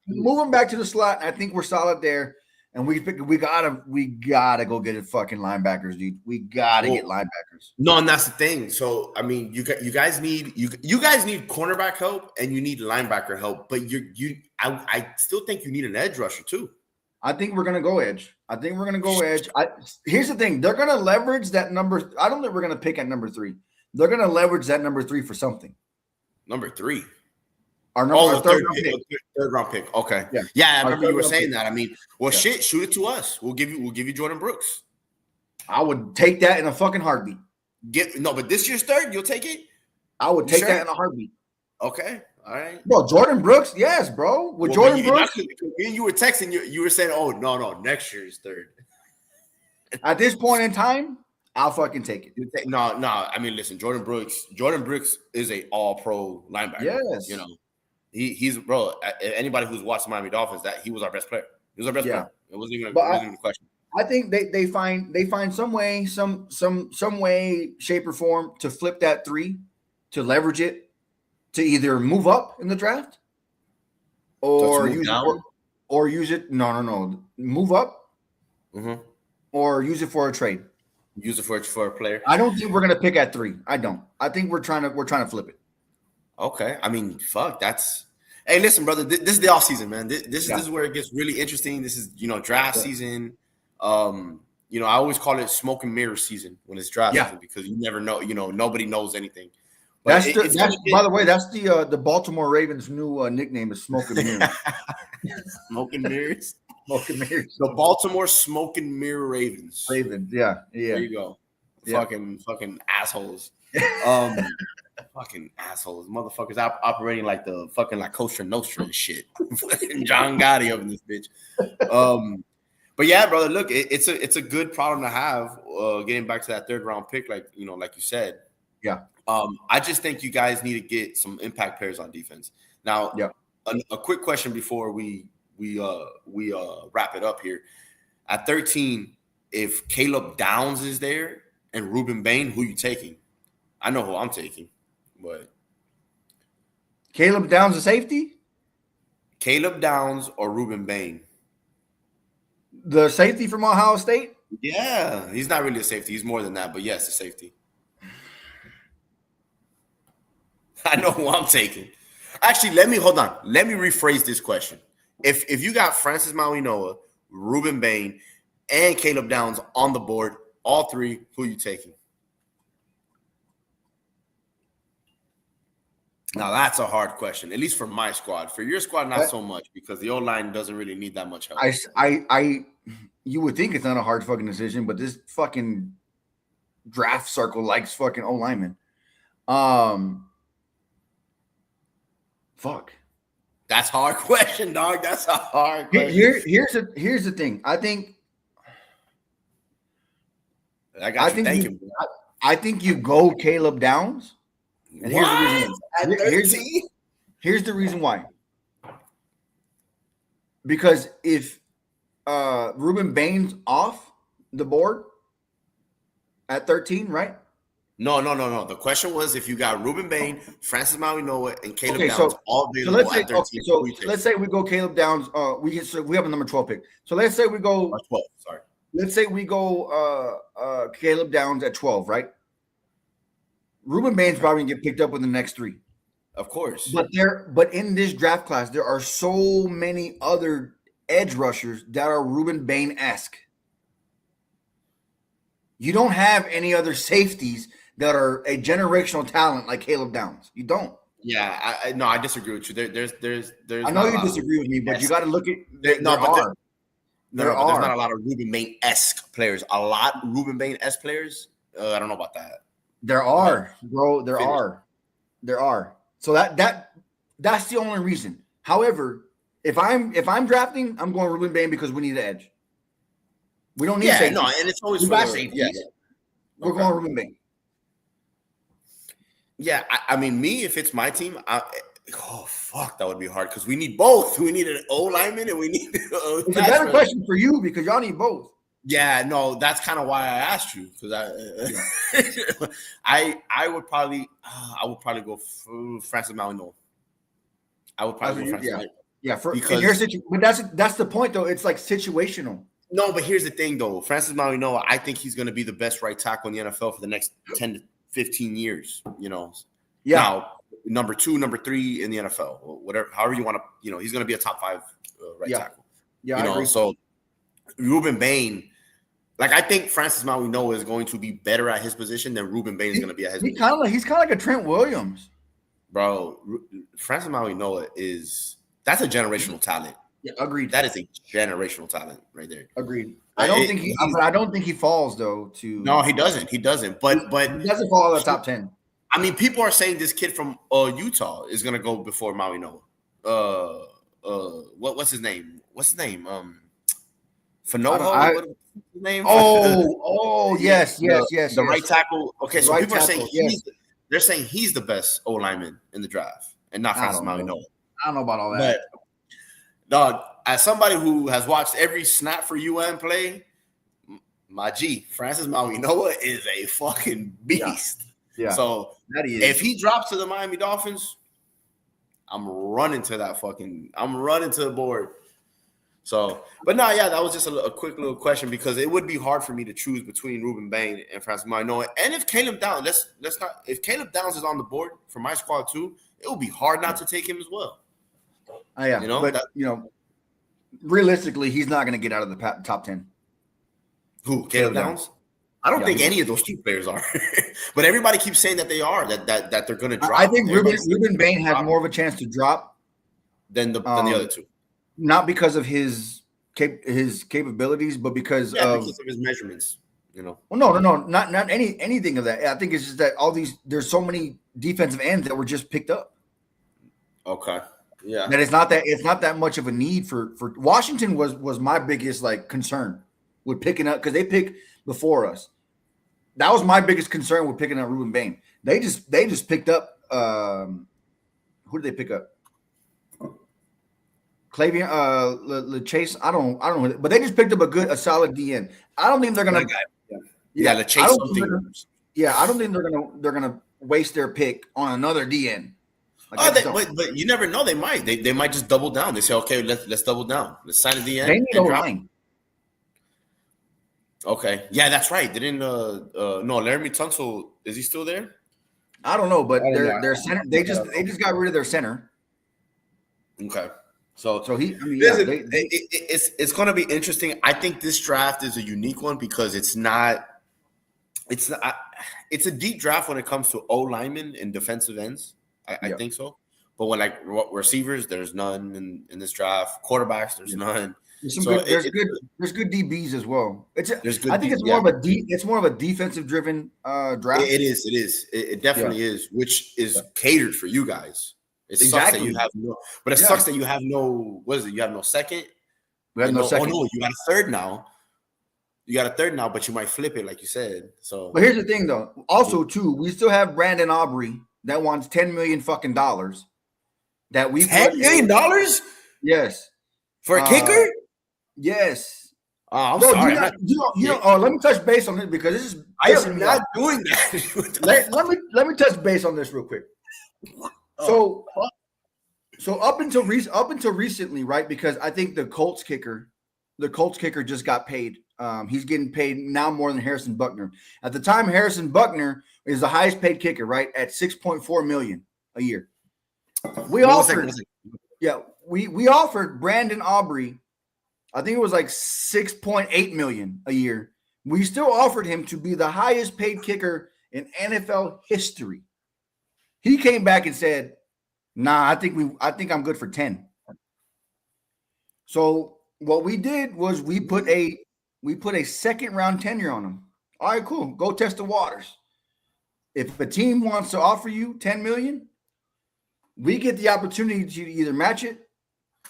move him back to the slot. I think we're solid there. And we gotta go get it fucking linebackers, dude. We gotta get linebackers. No, and that's the thing. So I mean, you guys need cornerback help and you need linebacker help, but I still think you need an edge rusher too. I think we're gonna go edge. Here's the thing: they're gonna leverage that number. I don't think we're gonna pick at number 3. They're gonna leverage that number 3 for something. Number 3. Our third round pick. Okay. Yeah. I remember you were saying that. I mean, shit, shoot it to us. We'll give you Jordan Brooks. I would take that in a fucking heartbeat. But this year's third, you'll take it? I would take that in a heartbeat. Okay. All right. Bro, Jordan Brooks, yes, bro. Jordan Brooks. You were texting, you were saying, oh, no, next year's third. At this point in time, I'll fucking take it. No. I mean, listen, Jordan Brooks is a all-pro linebacker. Yes. You know. He's bro. Anybody who's watched the Miami Dolphins, that he was our best player. He was our best player. It wasn't even a question. I think they find some way, some way, shape or form to flip that 3, to leverage it, to either move up in the draft, or use it. No. Move up, or use it for a trade. Use it for a player. I don't think we're gonna pick at 3. I don't. I think we're trying to flip it. Okay. I mean, fuck, hey, listen, brother, this is the off season, man. This is where it gets really interesting. This is, draft season. I always call it smoke and mirror season when it's draft season because you never know, nobody knows anything. But by the way, that's the Baltimore Ravens' new nickname is Smoke and Mirrors. Smoke and mirrors? Smoke and mirrors. The Baltimore Smoke and Mirror Ravens. Yeah. There you go. Yeah. Fucking assholes. Fucking assholes, motherfuckers operating like the fucking like Costa Nostra and shit. John Gotti up in this bitch. But yeah, brother, look, it's a good problem to have. Getting back to that third round pick, like you said. Yeah. I just think you guys need to get some impact players on defense. Now, a quick question before we wrap it up here. At 13, if Caleb Downs is there and Ruben Bain, who you taking? I know who I'm taking. But Caleb Downs a safety? Caleb Downs or Ruben Bain? The safety from Ohio State? Yeah, he's not really a safety. He's more than that, but yes, a safety. I know who I'm taking. Actually, let me rephrase this question. If you got Francis Mauigoa, Ruben Bain, and Caleb Downs on the board, all 3, who are you taking? Now that's a hard question, at least for my squad. For your squad, not so much because the O-line doesn't really need that much help. You would think it's not a hard fucking decision, but this fucking draft circle likes fucking O-linemen. Fuck. That's a hard question, dog. That's a hard question. Here's the thing. I think you go Caleb Downs. And here's the reason why. Because if Ruben Bain's off the board at 13, right? No. The question was if you got Ruben Bain, Francis Mauigoa, and Caleb Okay, Downs all available at 13. Let's say we go Caleb Downs. We have a number 12 pick. So let's say we go 12. Sorry. Let's say we go Caleb Downs at 12, right? Ruben Bain's probably gonna get picked up in the next 3. Of course. But in this draft class, there are so many other edge rushers that are Ruben Bain-esque. You don't have any other safeties that are a generational talent like Caleb Downs. You don't. Yeah, I disagree with you. There's. I know you disagree with me, but you got to look at. There's not a lot of Ruben Bain-esque players. A lot Ruben Bain-esque players. I don't know about that. There are, bro. There are. So that's the only reason. However, if I'm drafting, I'm going Ruben Bain because we need an edge. We don't need safety. No, and it's always for safety. Yeah. We're going Ruben Bain. Yeah, I mean, if it's my team, that would be hard because we need both. We need an O lineman and we need. It's a better question for you because y'all need both. Yeah, no, that's kind of why I asked you because I would probably go for Francis Mauigoa. I would probably go Francis Mauigoa. Yeah, in your situation, but that's the point though. It's like situational. No, but here's the thing though. Francis Mauigoa, I think he's going to be the best right tackle in the NFL for the next 10 to 15 years. Yeah. Now, number 2, number 3 in the NFL, whatever, however you want to. He's going to be a top 5 right tackle. Yeah, I agree. So Ruben Bain. Like, I think Francis Mauigoa is going to be better at his position than Ruben Bain is going to be at his position. He's kind of like a Trent Williams. Bro, Francis Mauigoa that's a generational talent. Yeah, agreed. That is a generational talent right there. Agreed. I don't think he falls though No, he doesn't. He doesn't. But he doesn't fall out of the top 10. I mean, people are saying this kid from Utah is going to go before Mauigoa. What's his name? Fanoho? Name? Yes. The right tackle. Okay, so people are saying they're saying he's the best O lineman in the draft, and not Francis Mauigoa. I don't know about all that. But dog, as somebody who has watched every snap for UM play, my G, Francis Mauigoa is a fucking beast. Yeah. So if he drops to the Miami Dolphins, I'm running to the board. So, but no, that was just a quick little question because it would be hard for me to choose between Ruben Bain and Francis Mauigoa. And if Caleb Downs, if Caleb Downs is on the board for my squad too, it will be hard not to take him as well. Realistically, he's not going to get out of the top 10. Who? Caleb Downs? I don't think any of those 2 players are, but everybody keeps saying that they are. That they're going to drop. I think Ruben Bain has more of a chance to drop than the other 2. Not because of his capabilities, but because of his measurements. Well, no, not anything of that. I think it's just that there's so many defensive ends that were just picked up. Okay, yeah. That it's not that much of a need for Washington was my biggest concern with picking up because they picked before us. That was my biggest concern with picking up Ruben Bain. They just picked up. Who did they pick up? Clavian, Chase. I don't know, but they just picked up a solid DN. I don't think they're gonna. Chase something. I don't think they're gonna waste their pick on another DN. But you never know. They might. They might just double down. They say, okay, let's double down. Let's sign a DN. They need a line. Okay. Yeah, that's right. Laramie Tunsil, is he still there? I don't know, but their center. They just got rid of their center. Okay. So he. It's going to be interesting. I think this draft is a unique one because it's a deep draft when it comes to O linemen and defensive ends. I think so. But when receivers, there's none in this draft. Quarterbacks, there's none. There's good DBs as well. It's more of a defensive driven draft. It is. It definitely is, which is catered for you guys. It sucks that you have sucks that you have no. What is it? You have no second. We have no second. Oh no, you got a third now. But you might flip it, like you said. So, but here's the thing, though. Also, too, we still have Brandon Aubrey that wants $10 million fucking dollars. That we $10 million? Yes. For a kicker? Yes. Oh, I'm Bro, sorry. you don't. Oh, let me touch base on this because this is. I am not doing that. let me touch base on this real quick. So up until recently, right? Because I think the Colts kicker just got paid. He's getting paid now more than Harrison Buckner. At the time, Harrison Buckner is the highest paid kicker, right? At $6.4 million a year. We offered Brandon Aubrey. I think it was like $6.8 million a year. We still offered him to be the highest paid kicker in NFL history. He came back and said, "Nah, I think I'm good for 10." So what we did was we put a second round tenure on him. All right, cool. Go test the waters. If a team wants to offer you 10 million, we get the opportunity to either match it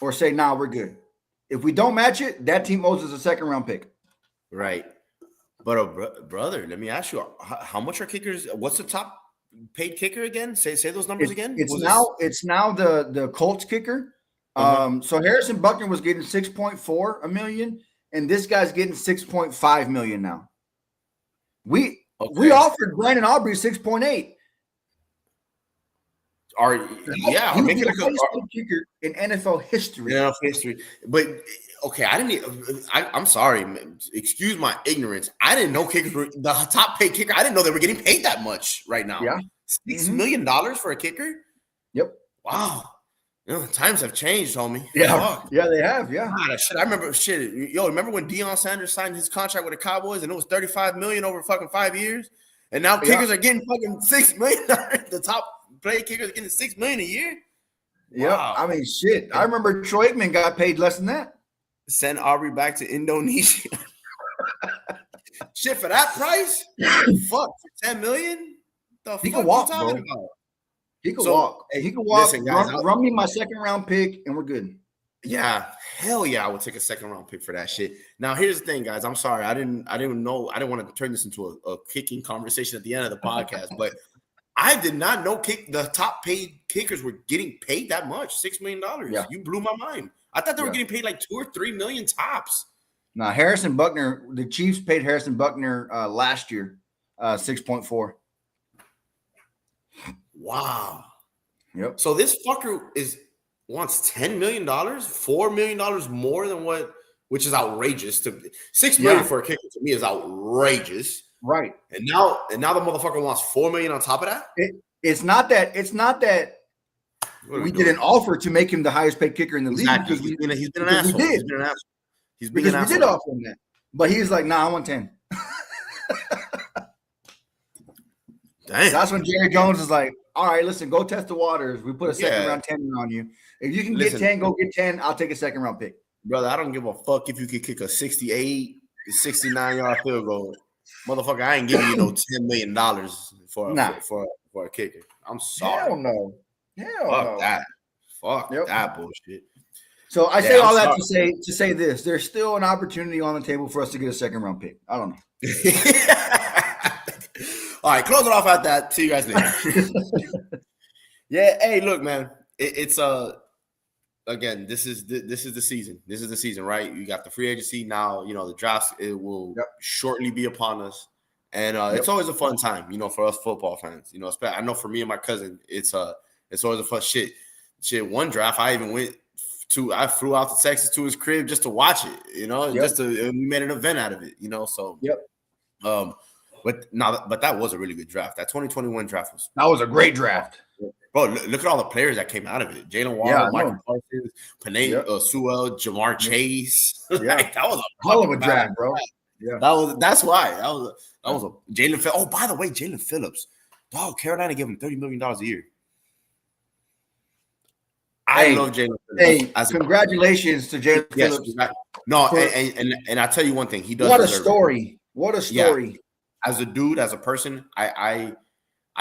or say, "Nah, we're good." If we don't match it, that team owes us a second round pick. Right. But brother, let me ask you, how much are kickers? What's the top paid kicker again? Say those numbers again. It's now the Colts kicker. So Harrison Buckner was getting 6.4 million, and this guy's getting 6.5 million now. We offered Brandon Aubrey 6.8. He making a kicker in NFL history. But okay, I'm sorry. Excuse my ignorance. I didn't know kickers were the top paid kicker. I didn't know they were getting paid that much right now. Yeah, $6 million for a kicker. Yep. Wow. Times have changed, homie. Yeah, they have. Yeah. God, I remember. Remember when Deion Sanders signed his contract with the Cowboys and it was $35 million over fucking 5 years, and now kickers are getting fucking $6 million. The top play kickers are getting $6 million a year. Yeah, wow. I mean, shit. I remember Troy Aikman got paid less than that. Send Aubrey back to Indonesia. Shit for that price? Fuck, for $10 million? He can walk, bro. About? He can walk. Hey, he can walk. Listen, guys, run me my second round pick, and we're good. Yeah, hell yeah, I would take a second round pick for that shit. Now, here's the thing, guys. I'm sorry, I didn't know. I didn't want to turn this into a kicking conversation at the end of the podcast, but I did not know the top paid kickers were getting paid that much, $6 million. Yeah. You blew my mind. I thought they were getting paid like 2 or 3 million tops. Now, Harrison Buckner, the Chiefs paid Harrison Buckner last year 6.4. Wow. Yep. So this fucker wants $10 million, $4 million more than which is outrageous. $6 million for a kicker to me is outrageous. Right. And now the motherfucker wants $4 million on top of that. It's not that we did an offer to make him the highest paid kicker in the league because he's been an asshole. We did offer him that, but he's like, "Nah, I want 10." Damn. That's when Jerry Jones is like, "All right, listen, go test the waters. We put a second round 10 on you. If you can get 10, go get 10. I'll take a second round pick." Brother, I don't give a fuck if you could kick a 68, 69-yard field goal. Motherfucker, I ain't giving you no $10 million for a kicker. I'm sorry. Hell no. Fuck that. Fuck that bullshit. So I say all that to say this. There's still an opportunity on the table for us to get a second round pick. I don't know. All right, close it off at that. See you guys later. Yeah, hey, look, man. It's again, this is the season. This is the season, right? You got the free agency now. The draft it will shortly be upon us, and it's always a fun time, for us football fans. I know for me and my cousin, it's always a fun shit. One draft, I even went to. I flew out to Texas to his crib just to watch it. We made an event out of it. So But that was a really good draft. That 2021 draft was a great draft. Bro, look at all the players that came out of it. Jalen Waddle, Michael Parsons, Panay Sewell, Jamar Chase. That was a hell of a draft, bro. Yeah. That's why. That was a Jalen Phillips. Oh, by the way, Jalen Phillips. Dog, Carolina gave him $30 million a year. I love Jalen Phillips. Hey, congratulations to Jalen Phillips. No, and I tell you one thing, he does. What a story. What a story. Yeah. As a dude, as a person, I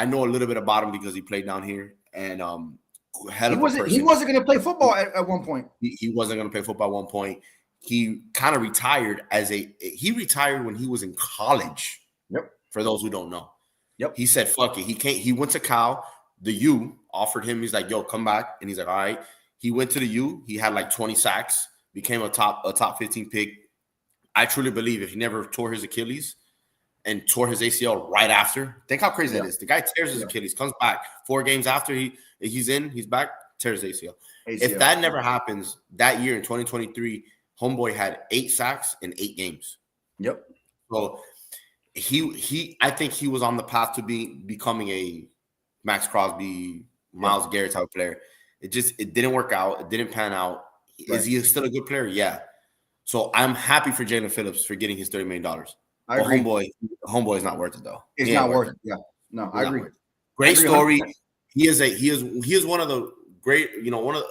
know a little bit about him because he played down here, and he wasn't going to play football at one point. He wasn't going to play football at one point. He kind of retired he retired when he was in college. Yep. For those who don't know. Yep. He said, "Fuck it." He went to Cal. The U offered him. He's like, "Yo, come back," and he's like, "All right." He went to the U. He had like 20 sacks. Became a top 15 pick. I truly believe if he never tore his Achilles and tore his ACL right after, think how crazy that is. The guy tears his Achilles, comes back 4 games after he's back, tears his ACL. If that never happens, that year in 2023, homeboy had 8 sacks in 8 games. Yep. So I think he was on the path to becoming a Max Crosby, Myles Garrett type player. It didn't work out. It didn't pan out. Right. Is he still a good player? Yeah. So I'm happy for Jaelan Phillips for getting his $30 million. I agree. Homeboy is not worth it though. It's not worth it. Yeah. No, I agree. Great story. 100%. He is one of the great,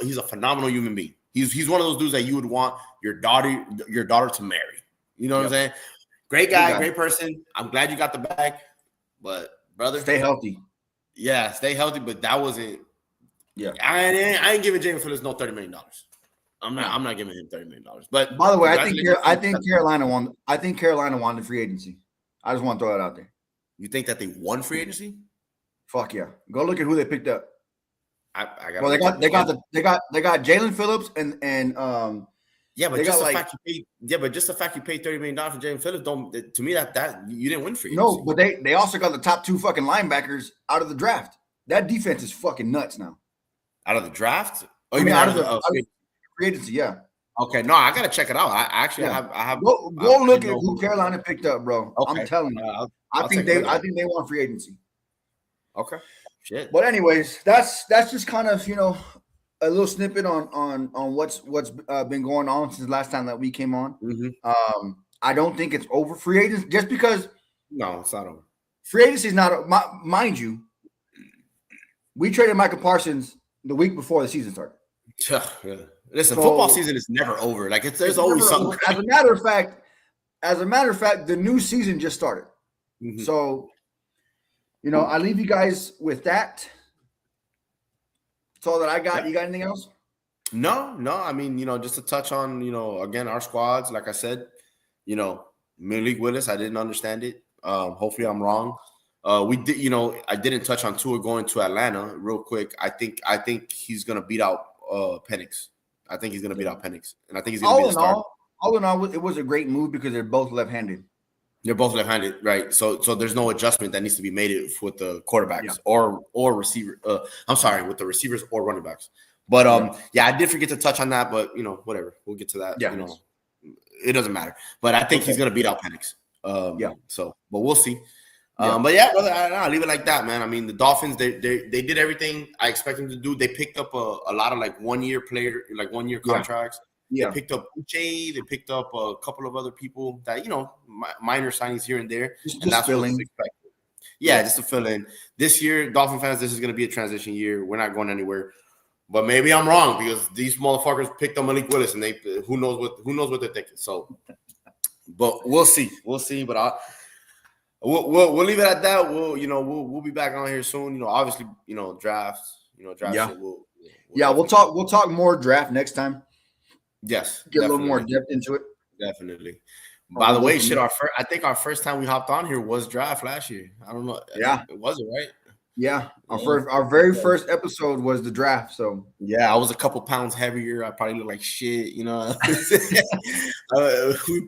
he's a phenomenal human being. He's one of those dudes that you would want your daughter to marry. You know what I'm saying? Great guy, great person. I'm glad you got the bag, but brother, stay healthy. Yeah, stay healthy. But that wasn't. Yeah, I ain't giving Jaelan Phillips no $30 million. I'm not giving him $30 million. But by the way, I think Carolina won. I think Carolina won the free agency. I just want to throw it out there. You think that they won free agency? Fuck yeah! Go look at who they picked up. They got Jaelan Phillips and yeah, but just the fact you paid $30 million for Jaelan Phillips to me that you didn't win free agency. No, but they also got the top 2 fucking linebackers out of the draft. That defense is fucking nuts now. Out of the draft? Oh, you mean out of the free agency? Yeah. Okay, no, I gotta check it out. I have. Go look at who Carolina picked up, bro. Okay. I'm telling you, I think they won free agency. Okay. Shit. But anyways, that's just kind of a little snippet on what's been going on since the last time that we came on. Mm-hmm. I don't think it's over free agency just because. No, it's not over. Free agency is not, mind you. We traded Michael Parsons the week before the season started. Yeah. Listen, football season is never over. Like there's always something. As a matter of fact, the new season just started. Mm-hmm. So, I leave you guys with that. That's all that I got. Yeah. You got anything else? No. I mean, just to touch on, again, our squads. Like I said, Malik Willis, I didn't understand it. Hopefully, I'm wrong. We did, I didn't touch on Tua going to Atlanta real quick. I think he's gonna beat out Penix. I think he's gonna beat out Penix, and I think he's gonna be the starter. All in all, it was a great move because they're both left-handed. They're both left-handed, right? So there's no adjustment that needs to be made with the quarterbacks or receiver. With the receivers or running backs. But I did forget to touch on that. But whatever, we'll get to that. Yeah, it doesn't matter. But I think he's gonna beat out Penix. So, but we'll see. But yeah, brother, I'll leave it like that, man. I mean, the Dolphins, they did everything I expect them to do. They picked up a lot of 1-year player, 1-year contracts. Yeah. They picked up Uche. They picked up a couple of other people that, minor signings here and there. And that's what was expected. Yeah, just to fill in. This year, Dolphin fans, this is going to be a transition year. We're not going anywhere. But maybe I'm wrong because these motherfuckers picked up Malik Willis and who knows what they're thinking. So, but we'll see. But We'll leave it at that. We'll be back on here soon. Obviously, drafts. Draft. Yeah. Shit, we'll talk more draft next time. Yes, get a little more depth into it. Definitely. By the way, I think our first time we hopped on here was draft last year. I don't know. Yeah, it was right. Yeah, our very first episode was the draft. So yeah, I was a couple pounds heavier. I probably look like shit. We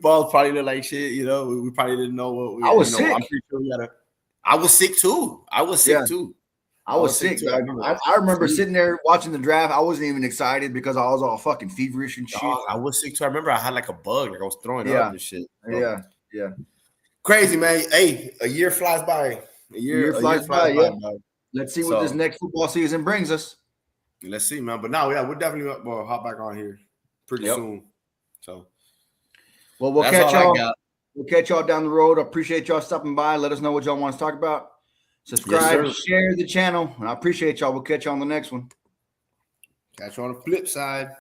both probably look like shit. We probably didn't know what we. I was sick. I'm pretty sure I was sick too. I was sick too. I was sick. I remember sitting there watching the draft. I wasn't even excited because I was all fucking feverish and shit. I was sick too. I remember I had a bug. I was throwing up and shit. So. Yeah. Crazy, man. Hey, a year flies by. A year flies by. Yeah. Let's see what this next football season brings us. Let's see, man. But now, we'll definitely hop back on here pretty soon. So, well, we'll catch y'all. We'll catch y'all down the road. I appreciate y'all stopping by. Let us know what y'all want to talk about. Subscribe, share the channel, and I appreciate y'all. We'll catch you on the next one. Catch you on the flip side.